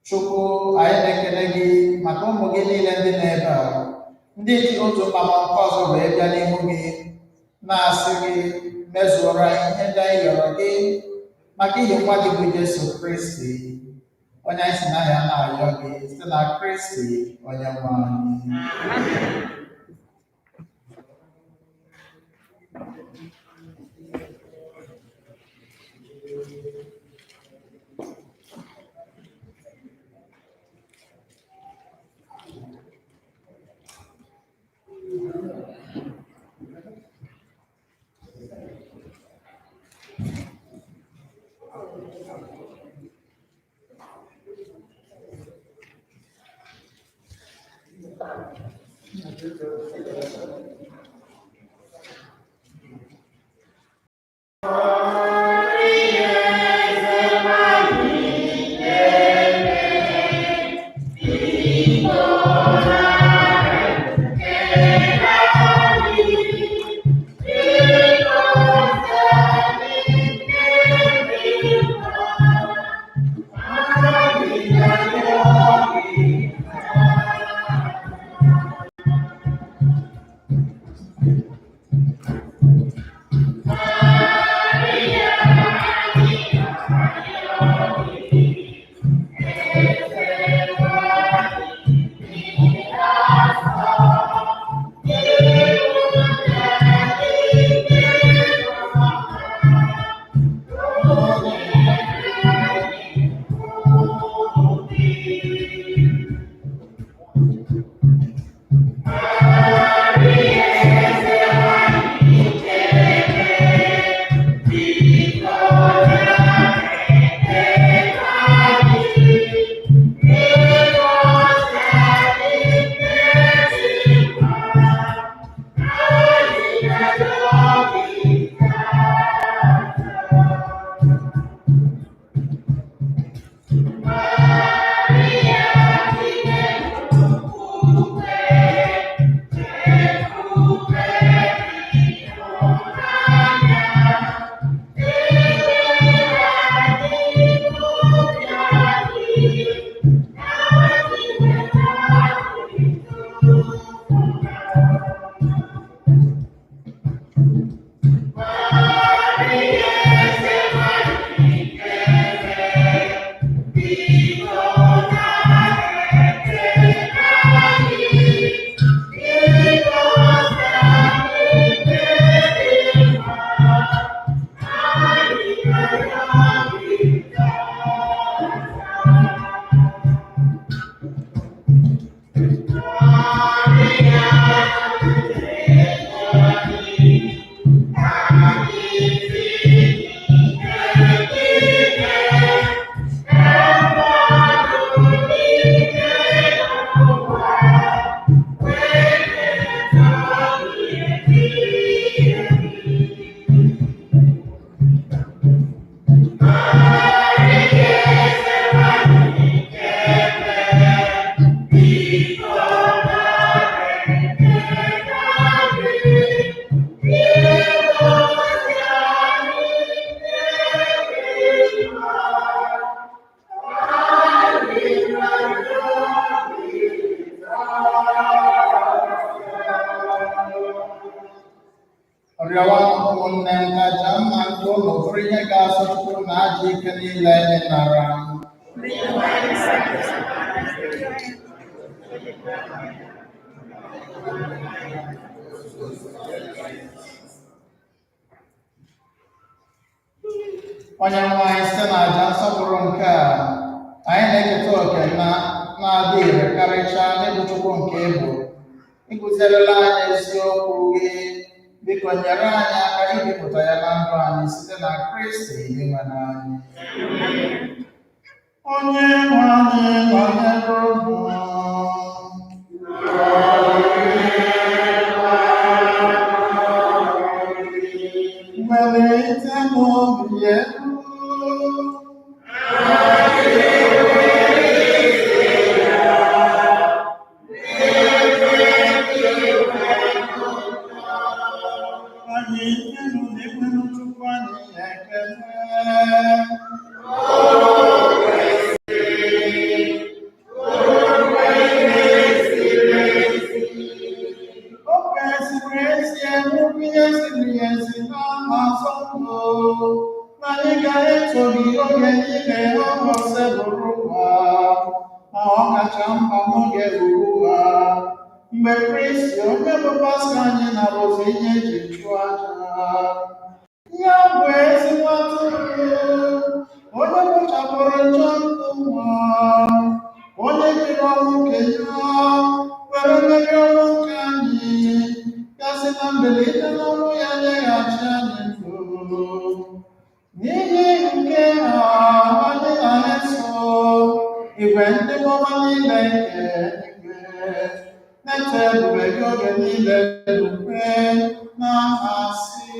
Chukwu, anyị na-ekele gị maka ụmụ gị niile ndị n'ebe a, ndị ji otu mkpa nke ọzọ wee bịa n'ihu gị na-asị gị mezuoro anyị ihe ndị anyị rịọrọ gị maka ihe nwa gị bụ Jesu Kristi, onye anyị si na ya na-arịọ gị site na Kristi onye nwe anyị. Ọrịawa ụmụnne m kacha mma nke ụlọ bụrụ ihe ga-asọpụrụ na ajọ ike niile anyị nara. Onye nwe anyị site na aja nsọpụrụ nke a, anyị na-eketa oke na-adị ire karịchaa n'ịbụ Chukwu nke ịbụ. Ịkụzirila anyị eziokwu gị, biko nyere anyị aka ibipụta ya na ndụ anyị site na Kristi inwe anyị. Onye nwe anyị nọnyere unu. Welite n'obi elu. Mgbe Kristi onye bụ pastọ anyị na-arụzi ihe eji chụọ aja, ya bụ ezigbo atụrụ, onye kpochapụrụ njọ ndụ ụwa, onye jiri ọnwụ kenye were mmeri ọnwụ nke anyị, gasị na mbilite n'ọnwụ ya nyeghachi anyị ndụ. N'ihi nke a, anyị na-eso igwe ndị ọma niile nke na-eto ebube gị oge niile n'ukwe na-asị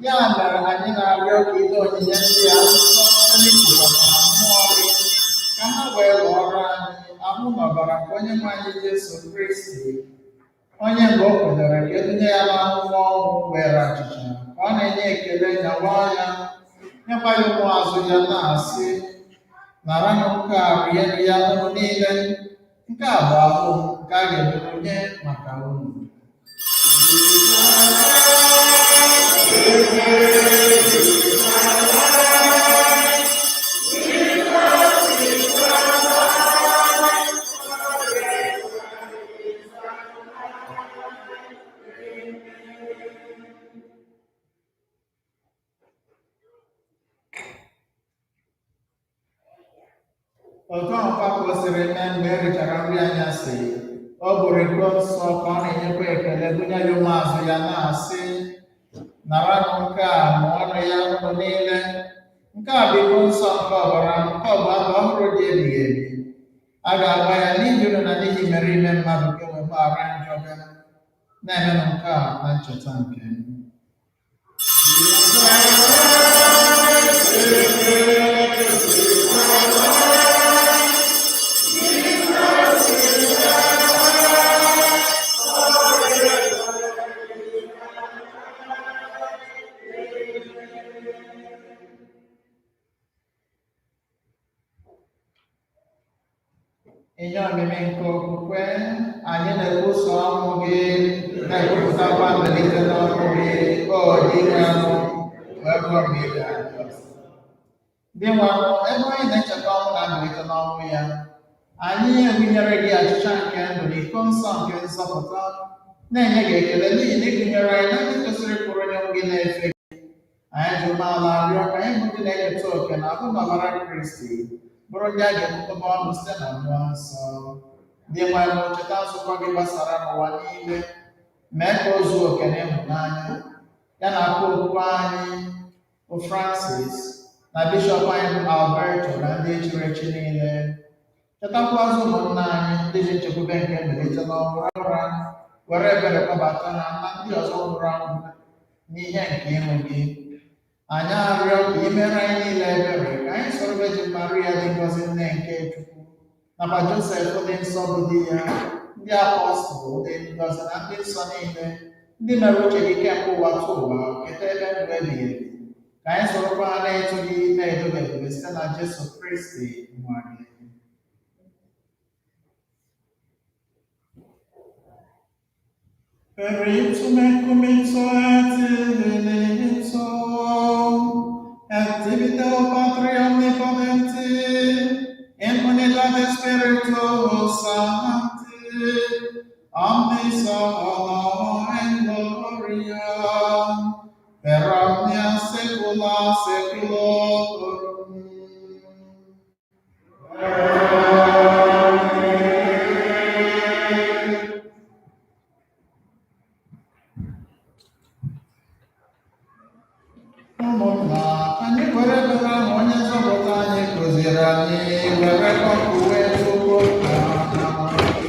ya mere anyị na-arịọ ka ile onyinye ndị a nsọ n'ịkwụkwata mmụọ gị ka ha wee lụọrọ anyị ahụ na ọbara nke onye nwe anyị Jesu Kristi, onye mgbe o kwenyere ka edunye ya n'ahụhụ ọnwụ were achịcha ka ọ na-enye ekele nyawa ya nyekwa ya ụmụazụ ya na-asị naranụ nke a rienụ ya unu niile, nke a bụ ahụ nke a ga-edonye maka unu. Otu ahụkwa ka o siri mee mgbe e richara nri anyasị, ọ bụrụ iko nsọ ka ọ na-enyekwa ekele gụnye ya ụmụazụ ya na-asị naranụ nke a ṅụọnụ ya unu niile, nke a bụ iko nsọ nke ọbara m, nke ọbụ abụ ọhụrụ dị ebighị ebi, a ga-agba ya n'ihi unu na n'ihi mere ime mmadụ ka e wee gbaghara njọ gị. Na-emenụ nke a na ncheta nke m. Ihe omimi nke okwukwe anyị na-ekwusa ọnwụ gị na-ekwupụtakwa mmelite n'ọnwụ gị o dị nwanụ wee bụrụ mgbe ị ga-abịa ọzọ. Dị nwanụ, ebe anyị na-echeta ọnwụ na mmelite n'ọnwụ ya, anyị egụnyere gị achịcha nke ndụ na iko nsọ nke nzọpụta, na-enye gị ekele n'ihi na ịgụnyere anyị na ndị kwesịrị ịkwụrụ onye gị na-efe gị. Anyị ji umeala rịọ ka anyị bụ ndị na-eketa oke na ahụ na ọbara Kristi bụrụ ndị a ga-ekwukọba ọnụ site na mmụọ nsọ. Dị nwanụ, cheta nzukọ gị gbasara n'ụwa niile, mee ka o zuo oke n'ịhụnanya ya na aka okwukwe anyị bụ Francis na bishọp anyị bụ Alberto na ndị echiri echi niile. Chetakwazụ ụmụnna anyị ndị ji nchekwube nke mbilite n'ọnwụ ụra were ebere kpọbata ha na ndị ọzọ nwụrụ anwụ n'ihe nke ịhụ gị. Anyị arịọ ka i mere anyị niile ebere ka anyị soro Virgin Maria dị ngọzi nne nke Chukwu nakwa Josef dị nsọ bụ di ya, ndị apọstụl dị ngọzi na ndị nsọ niile ndị mere uche gị kemgbe ụwa tụ ụwa keta ebe ndụ ebighị ebi, ka anyị sorokwa ha na-eto gị na-edobe ebube site na Jesu Kristi nwa gị. Per il suo comienzo et l'inizio, et divide o Patri omnipotenti, in unità de Spiritu Sancti, omnis honor et gloria, per omnia saecula saeculorum. Ụmụnna, anyị kwere ekpere ahụ onye nzọpụta anyị kụziri anyị were kọpụwe okwu na amamihe.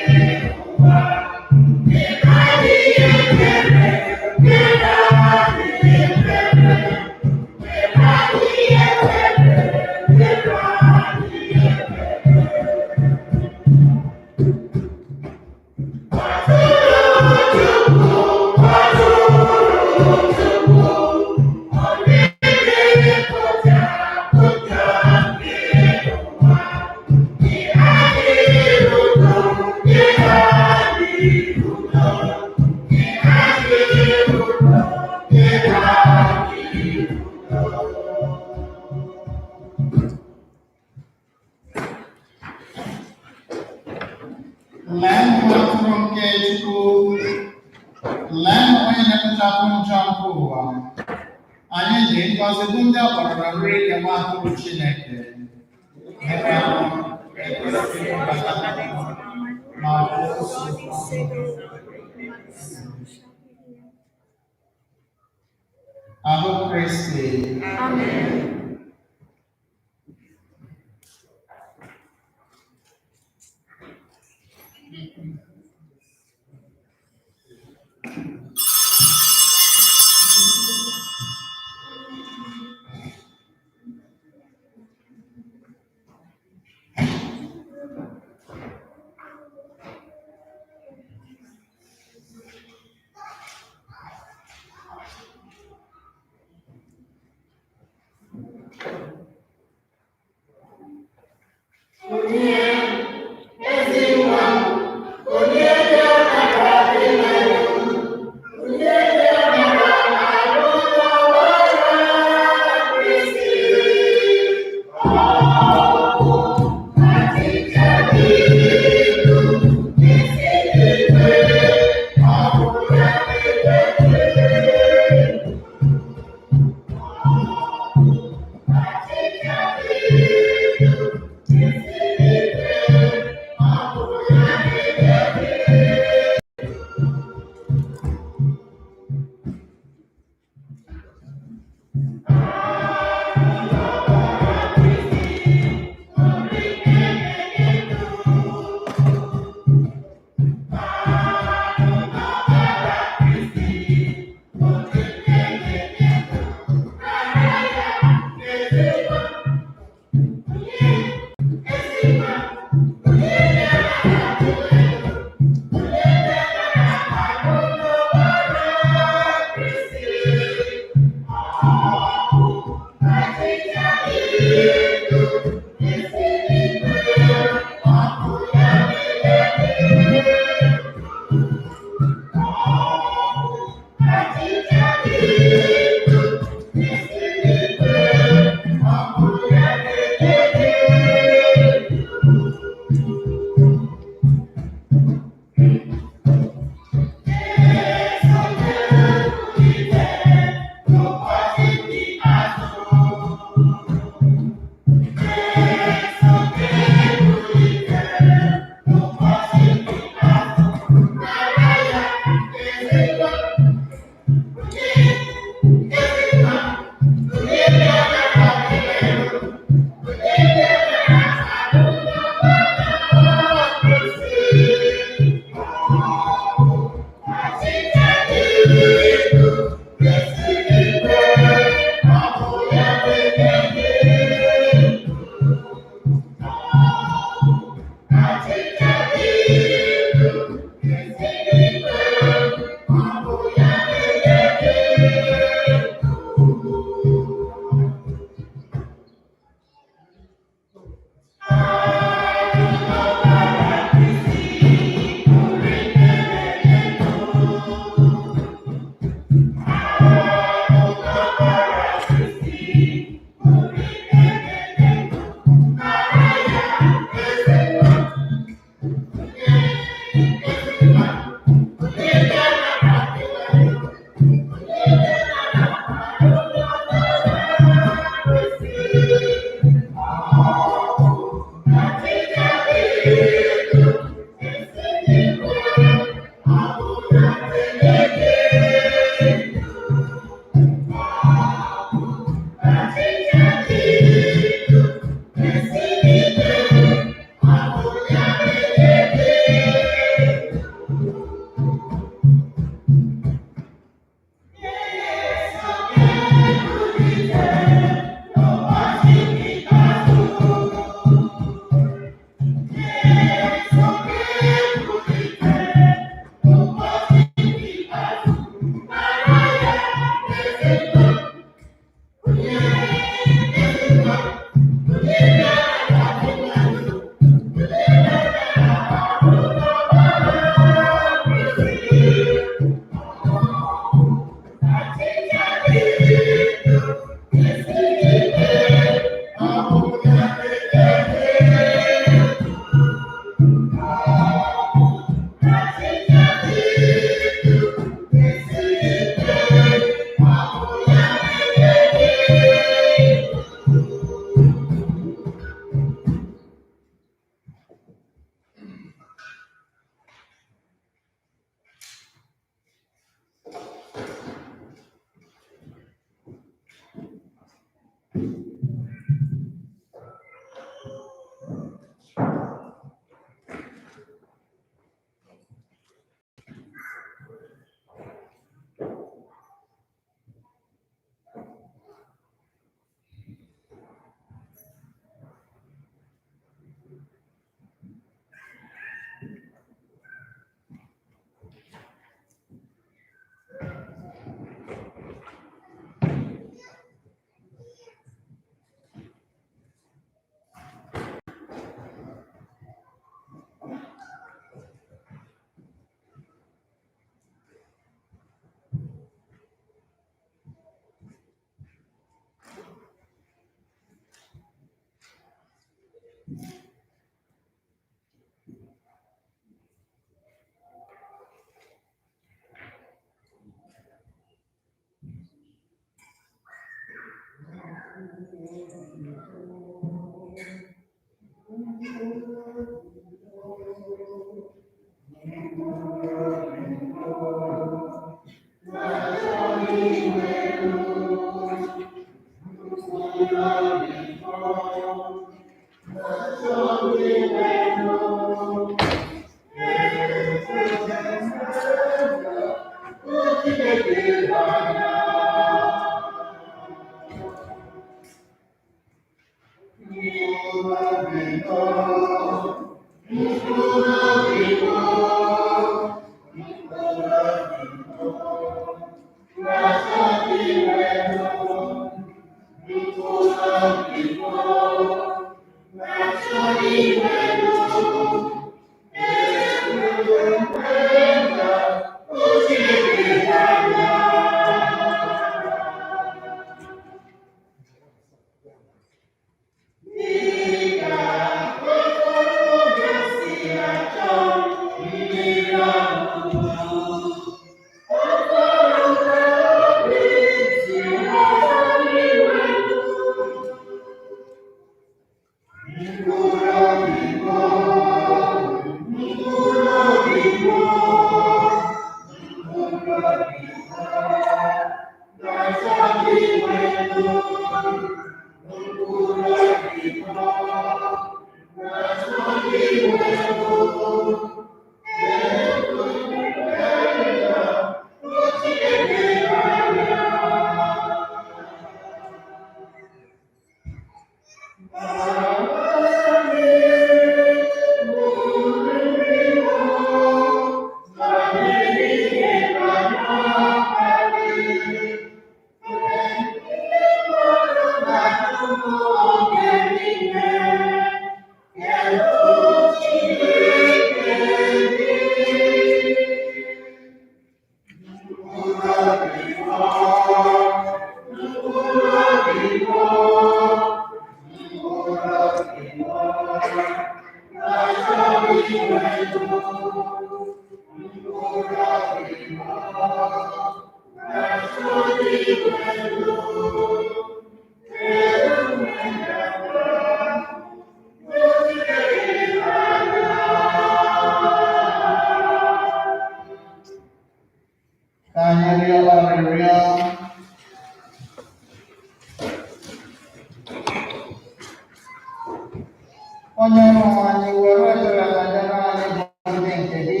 Onye nwe anyị were ebere na nyere anyị bụ ndị nke gị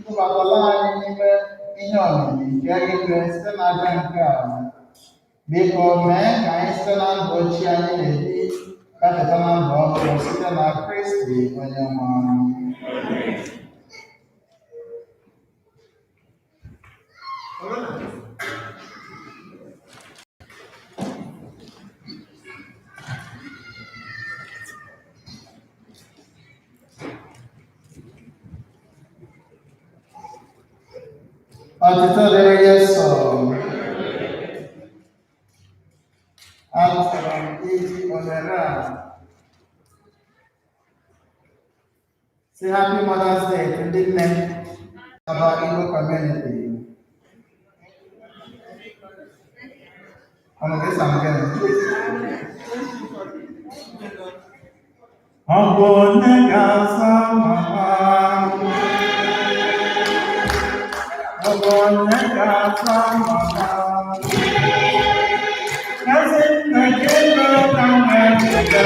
tụbatala anyị n'ime ihe omimi nke eluigwe site n'aja nke a. Biko mee ka anyị site na ndụ ochie anyị na-ebi gafeta na ndụ ọhụrụ site na Kristi onye nwe anyị. Ọtụtụ dịrị Yesu. Achọrọ m iji ohere a si Happy Mother's Day to ndị nne about Igbo community. Ọmụ gị sam gị. Ọ bụ onye ga-asa mama. Onye ga-asa mama. Ezi nne gị nọ na mmegide.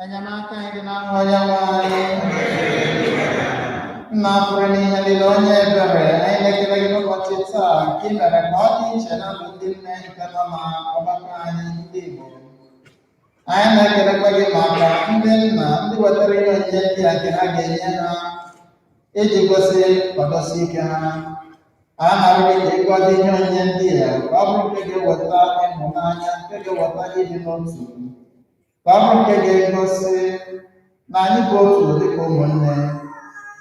Enyemaka anyị dị n'aha Onyenwe anyị. Nna pụrụ n'ihe niile onye ebere, anyị na-ekele gị n'ụbọchị taa nke i mere ka ọ dị iche na ndụ ndị nne nke nọ n'ọgbakọ anyị ndị Igbo. Anyị na-ekelekwa gị maka ndị nna ndị wetara ihe onyinye ndị a nke ha ga-enye ha iji gosi kwadosi ike ha. A na-arịọ ka ịgọzi ihe onyinye ndị a ka ọ bụrụ nke ga-eweta ịhụnanya, nke ga-eweta ịdị n'otu, ka ọ bụrụ nke ga-egosi na anyị bụ otu dịka ụmụnne.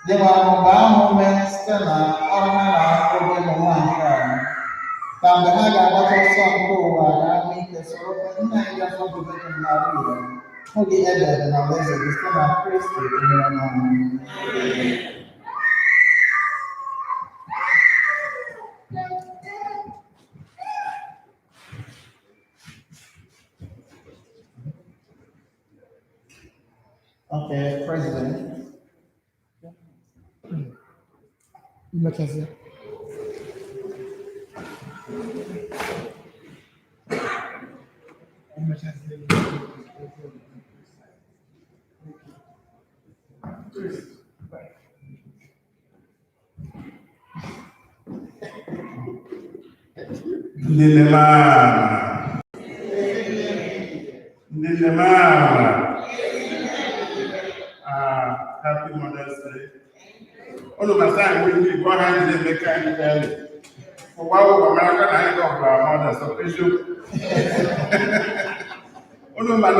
Dịwa mgbe ahụ mee site na ọrụ ha na-arụ oge ụmụ nwaanyị a, ka mgbe ha ga-agbata ọsọ nke ụwa ga-ahụ ike soro nna anyị ga-asọpụrụ gị n'arụ ya, hụ gị ebere na alaeze gị site na Kristi onye ọnụ. Okay, President. Happy Mother's Day. All of us are going to go ahead and make a family. For while American I got our mother, so please do. Oh no, my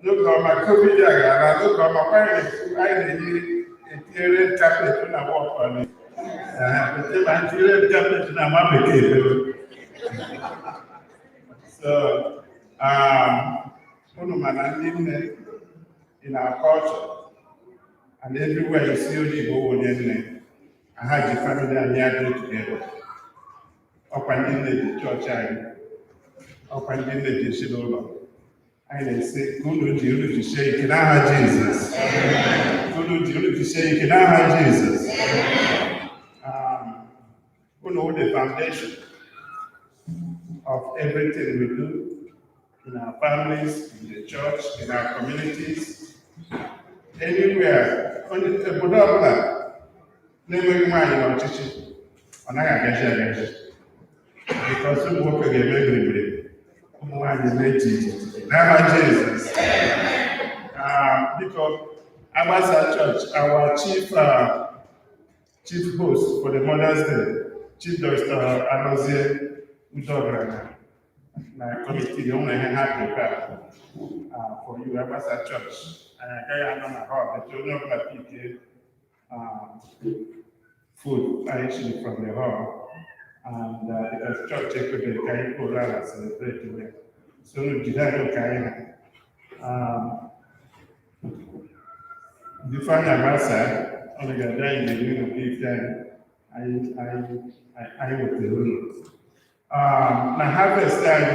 no, my COVID, I look on my parents. I need a clear tablet when I walk on it. My clear tablet and I'm a so, in our culture, and everywhere you see Igbo, I had the family and the together. Up and in the church, up and in the Shidolo. I say, go to the shake, can I have Jesus? Go to the shake, can I have Jesus? Who know the foundation of everything we do in our families, in the church, in our communities, anywhere. On the Buddha, never mind our teaching. And I get because we work again every day. Jesus. Because Abasa Church, our chief host for the Mother's Day, Chief Dr. Anozie Udogra, my committee, the only have prepared for you, Abasa Church. And I don't know the children of the PK food actually from the hall. And because church could be kind of celebrate today. So did I look at the final master on the day in the middle of the time, I would do. Now harvest time,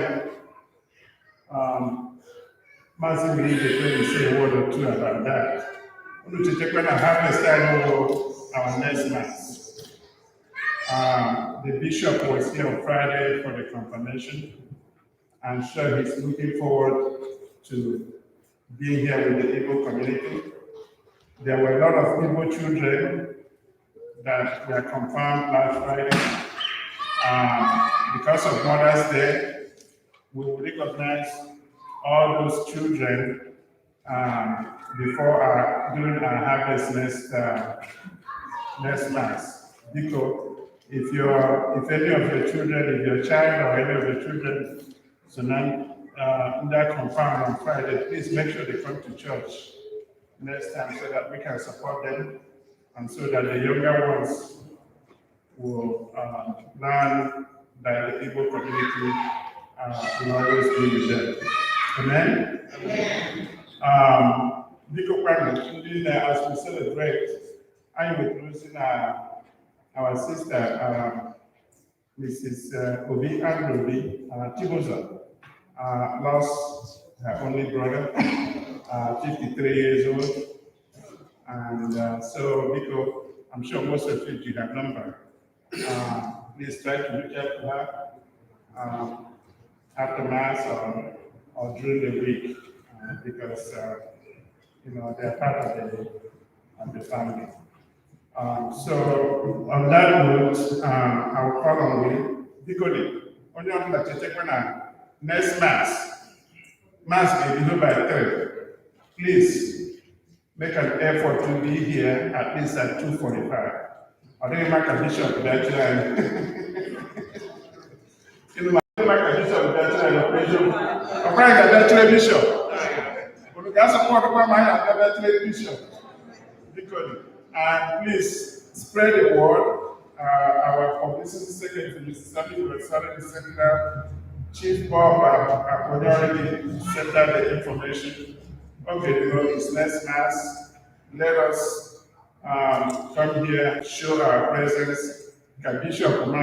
Master Lee to say a word or two about that. We need to take on a harvest time over our next mass. The bishop was here on Friday for the confirmation. I'm sure he's looking forward to being here with the Igbo community. There were a lot of Igbo children that were confirmed last Friday. Because of Mother's Day, we will recognize all those children during our harvest next mass. Because if any of your children, if your child or any of your children, so now that confirmed on Friday, please make sure they come to church next time so that we can support them and so that the younger ones will learn that the Igbo community will always be with them. Amen? Amen. As we celebrate, I am losing our sister, Mrs. Obi Androbi Tiboza, lost her only brother, 53 years old, And so, because I'm sure most of you have number, please try to reach out to her after Mass or during the week, because they're part of the family. So on that note, I'll call on you. Because only on the next Mass may be done by 3. Please make an effort to be here at least at 2:45. I think my bishop that time. My bishop that time. I'm trying to get bishop. But that's a part of my bishop. And please spread the word. Our publicity secretary, Mrs. Sami, will start the central Chief Bob already sent out the information. Okay, it's next Mass. Let us come here, show our presence. Bishop na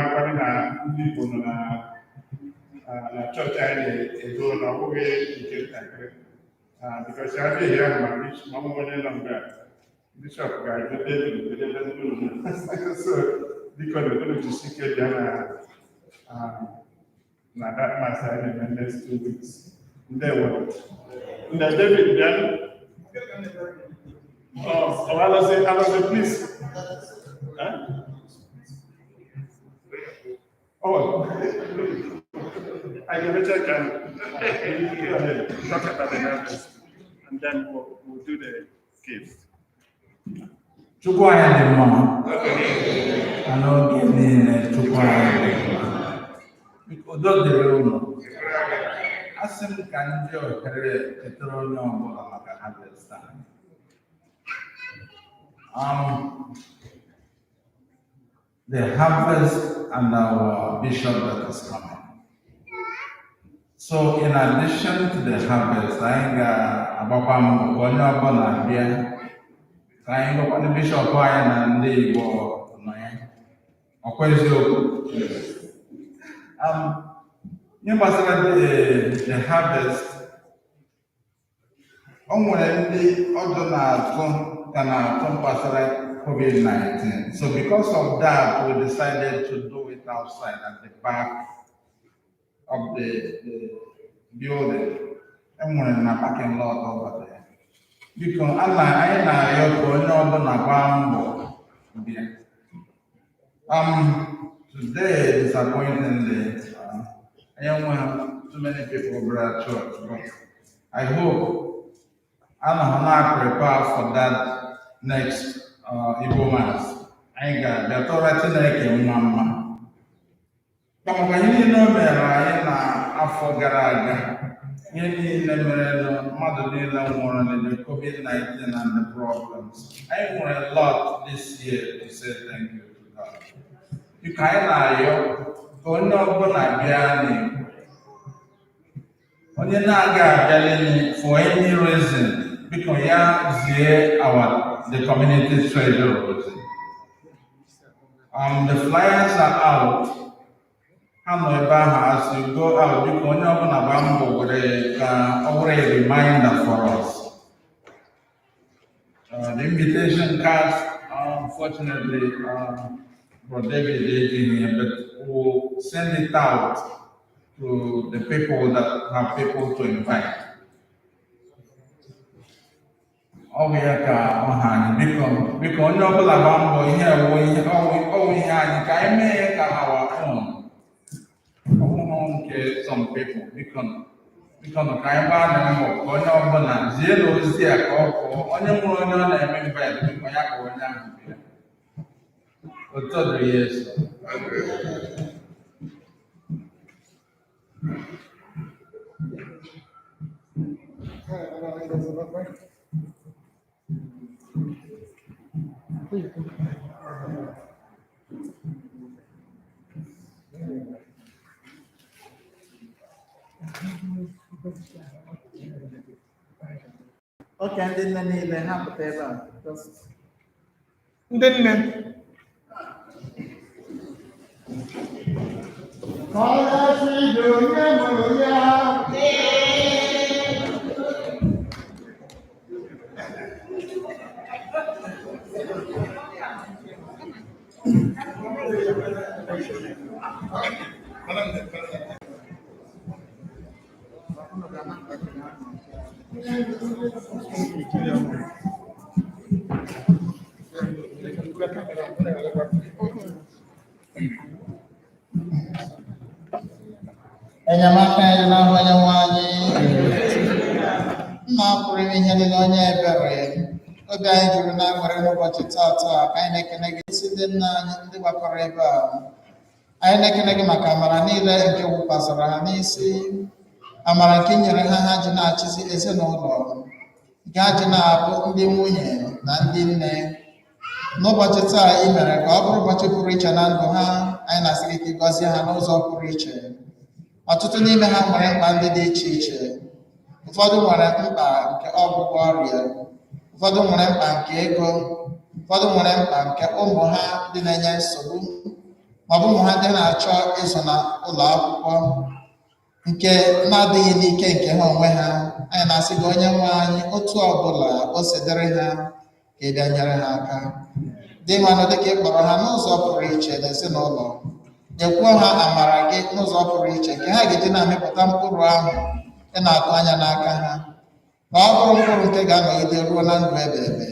ndị Igbo nọ na chọọchị anyị edo na ọbụghị nke ntakịrị. Because I be here, my bishop, I'm going to Bishop guy, so because we're going to seek it now that Mass in the next 2 weeks. There what? David then. I'll say, please. Huh? Oh, I can talk about the harvest, and then we'll do the gifts. Chukwu anyị dị mma, ana oge niile Chukwu anyị dị mma. Udo dịrị unu. Asị m ka ndị ohere chetara onye ọbụla maka harvest anyị. The harvest and our bishop that is coming. So in addition to the harvest, anyị ga-agbakwa mbọ ka onye ọbụla bịa. Anyị gụkwa ndị bishọp anyị na ndị Igbo nọ ya. Ọkwa eziokwu. Ihe gbasara the harvest, o nwere ndị ọdụ na-atụ ka na-atụ gbasara COVID-19. So because of that, we decided to do it outside at the back of the building. And we're in a parking lot over there. Because anyị na-arịọ ka onye ọbụla gbaa mbọ bịa. Today, disappointingly, I don't have too many people over at church, but I hope I'm not prepared for that next Igbo Mass. I got the authority in Mama. Come on, you know, I na-afọ gara aga. Ihe niile mere mmadụ niile nwụrụ the COVID-19 and the problems. I want a lot this year to say thank you to God. You can na-arịọ ka onye ọbụla bịa n'Igbo. Onye na-aga abịa for any reason, because ya zie the community treasurer. The flyers are out. As you go out, you can a reminder for us. The invitation cards, unfortunately, for David is in here, but we'll send it out to the people that have people to invite. Because no one here, our own. Some people because onye ọbụla zie ozi a ka ọ pụọ onye nwere onye ọ na-eme mbe biko ya ka onye ahụ bịa otu dịrị ya eso. Okay, ndị nne niile ha pụta ebe a. Ndị nne. enyemaka anyị n'ahụ Onyenwe anyị. Nna pụrụ ime ihe niile onye ebere, obi anyị juru na aṅụrị n'ụbọchị taa ka anyị na-ekene gị isi ndị nna anyị ndị gbakọrọ ebe a. Anyị na-ekene gị maka amara niile nke wụkwasịrị ha n'isi, amara nke nyere ha ha ji na-achịzi ezinụlọ, nke ha ji na-abụ ndị nwunye na ndị nne. N'ụbọchị taa ị mere ka ọ bụrụ ụbọchị pụrụ iche na ndụ ha. Anyị na-asị gị ka ị gọzie ha n'ụzọ pụrụ iche. Ọtụtụ n'ime ha nwere mkpa ndị dị iche iche. Ụfọdụ nwere mkpa nke ọgwụgwọ ọrịa, ụfọdụ nwere mkpa nke ego, ụfọdụ nwere mkpa nke ụmụ ha ndị na-enye nsogbu, maọbụ ụmụ ha ndị na-achọ ịzụ na ụlọ akwụkwọ nke na-adịghị n'ike nke ha onwe ha. Anyị na-asị gị Onyenwe anyị, otu ọbụla o si dịrị ha ka ị bịa nyere ha aka. Dị mmanụ dịka ị kpọrọ ha n'ụzọ pụrụ iche n'ezinụlọ, nyekwuo ha amara gị n'ụzọ pụrụ iche nke ha ga-eji na-amịpụta mkpụrụ ahụ ị na-atụ anya n'aka ha, ka ọ bụrụ mkpụrụ nke ga-anọgide ruo na ndụ ebe ebe,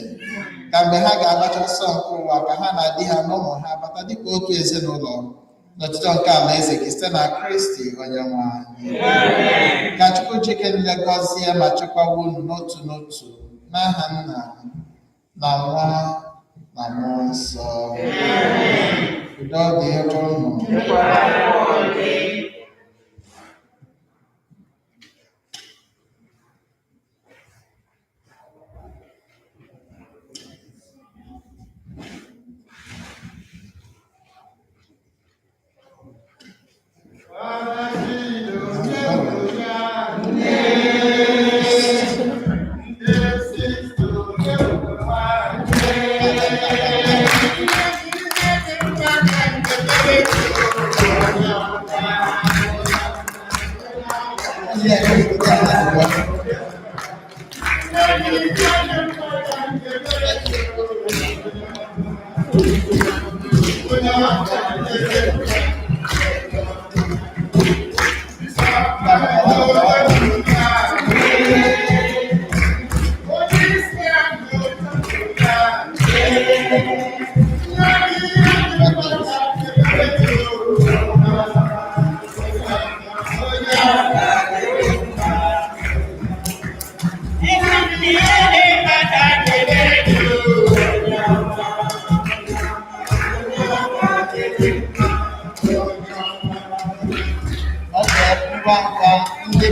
ka mgbe ha ga-agbacha ọsọ nke ụwa ka ha na di ha na ụmụ ha bata dịka otu ezinụlọ n'ọtụtụ nke alaeze gị site na Kristi Onyenwe anyị. Ka Chukwu Chike niile gọzie ma chekwawa unu n'otu n'otu n'aha Nna na Nwa na Mmụọ Nsọ. Udo dịrị unu.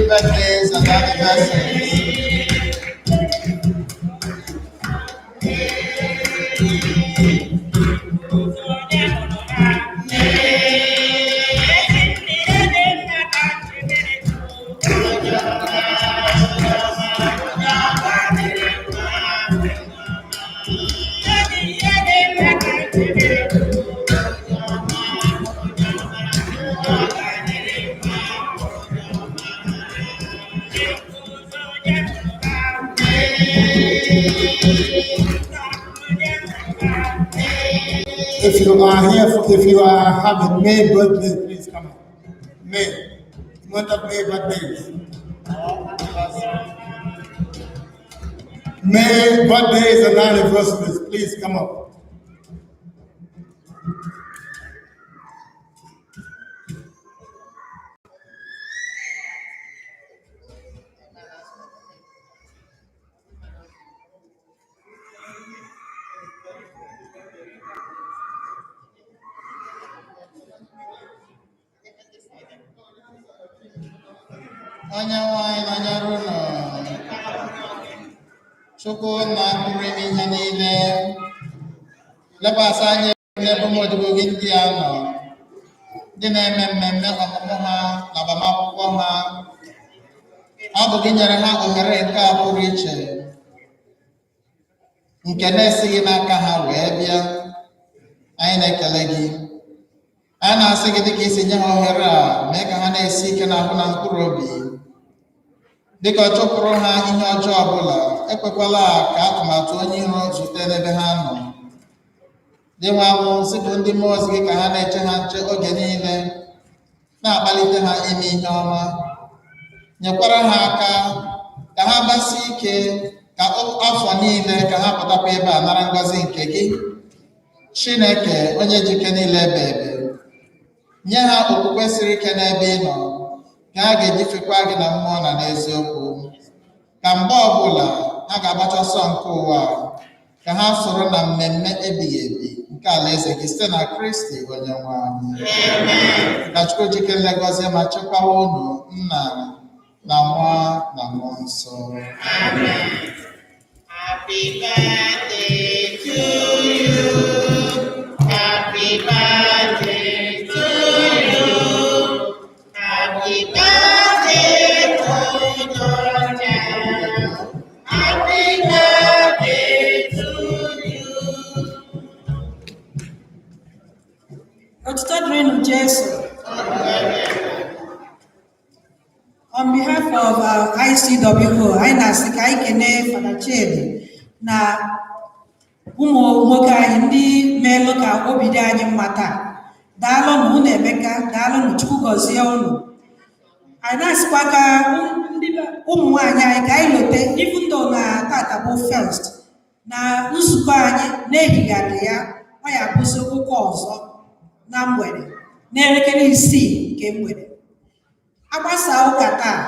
Birthdays and anniversaries. If you are here, if you are having May birthday, please come up. May, month of May birthdays. May birthdays and anniversaries, please come up. Onyenwe anyị nọnyere unu. Chukwu na pụrụ ime ihe niile lekwasị anya n'ebe ụmụodibo gị ndị a nọ, ndị na-eme mmemme ọmụmụ ha na agbamakwụkwọ ha. Ọ bụ gị nyere ha ohere nke a pụrụ iche nke na-esighị n'aka ha wee bịa. Anyị na-ekele gị. Anyị na-asị gị dịka isi nye ha ohere a, mee ka ha na-esi ike n'ahụ na mkpụrụ obi, dịka ọ chụpụrụ ha ihe ọjọọ ọbụla. Ekwekwala ka atụmatụ onye iro zute n'ebe ha nọ. dị nwe amụsị bụ ndị mmụọ ozi gị ka ha na-eche ha nche oge niile, na-akpalite ha ime ihe ọma. Nyekwara ha aka ka ha gbasie ike, ka afọ niile ka ha pụtakwa ebe a nara ngọzi nke gị. Chineke onye ji ike niile ebe ebe, nye ha okwukwe siri ike n'ebe ị nọ, ka ha ga-eji fekwa gị na mmụọ na n'eziokwu. Ka mgbe ọbụla ha ga-agbacha ọsọ nke ụwa, ka ha soro na mmemme ebighị ebi nke alaeze gị site na Kristi onye nwe anyị. Ka Chukwu ji ike niile gọzie ma chekwawa unu, Nna na Nwa na Mmụọ Nsọ. Happy birthday to you. Happy birthday to you. Happy birthday to Georgia. Happy birthday to you. On behalf of ICWO, anyị na-asị ka anyị kene Fada Chidi na ụmụ nwoke anyị ndị meelụ ka obi dị anyị mma taa. Daalụnụ unu Emeka, daalụnụ, Chukwu gọzie unu. Anyị na-asịkwa ka ụmụ nwaanyị anyị ka anyị lote even though na tata bụ first na nzukọ anyị na-ehigharị ya, ọ ya bụzi ụka ọzọ na mgbede n'elekere 6 nke mgbede. Agbasa ụka taa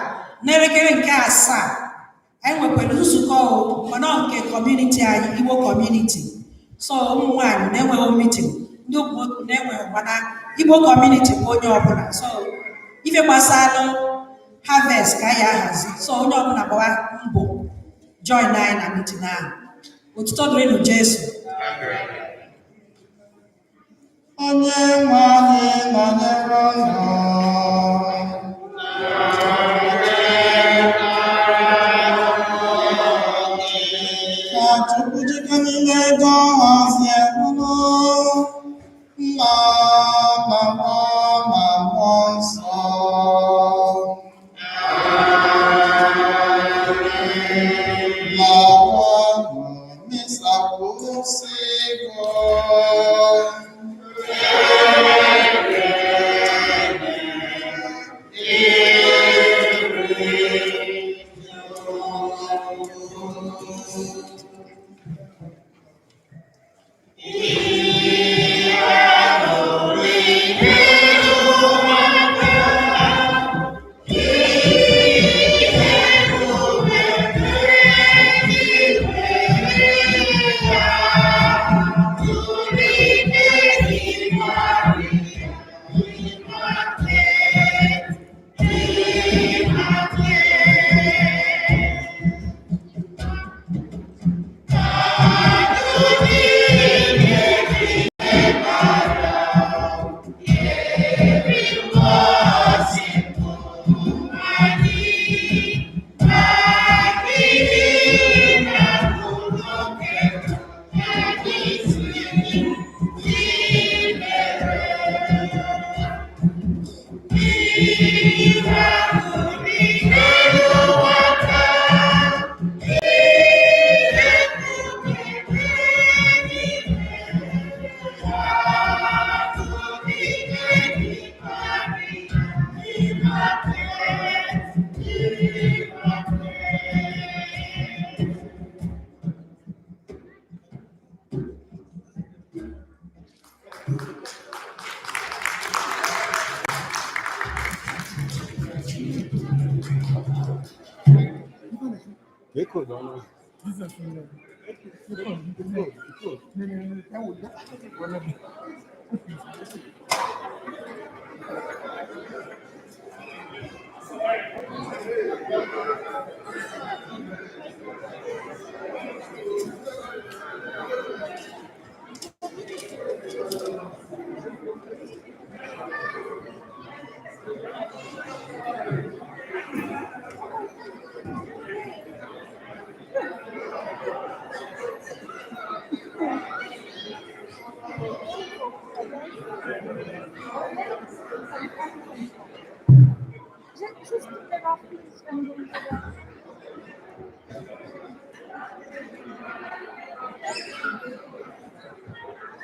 n'elekere nke 7 anyị nwekwara nzukọ mana nke kọmuniti anyị, Igbo kọmuniti. So ụmụ nwaanyị na-enweghị mitin, ndị okwu na-enweghị mana Igbo kọmuniti bụ onye ọbụla. So ife gbasara harvest ka anyị ahazi, so onye ọbụla gbawa mbọ join anyị na mitin ahụ. Otuto dịrịnụ Jesu. Onye nwe anyị nọnyere unu. Ka Chukwu ji ike niile gọzie unu, Nna na Nwa na Mmụọ Nsọ. Lawanụ misa kwụsịgo. Just get off these and go to the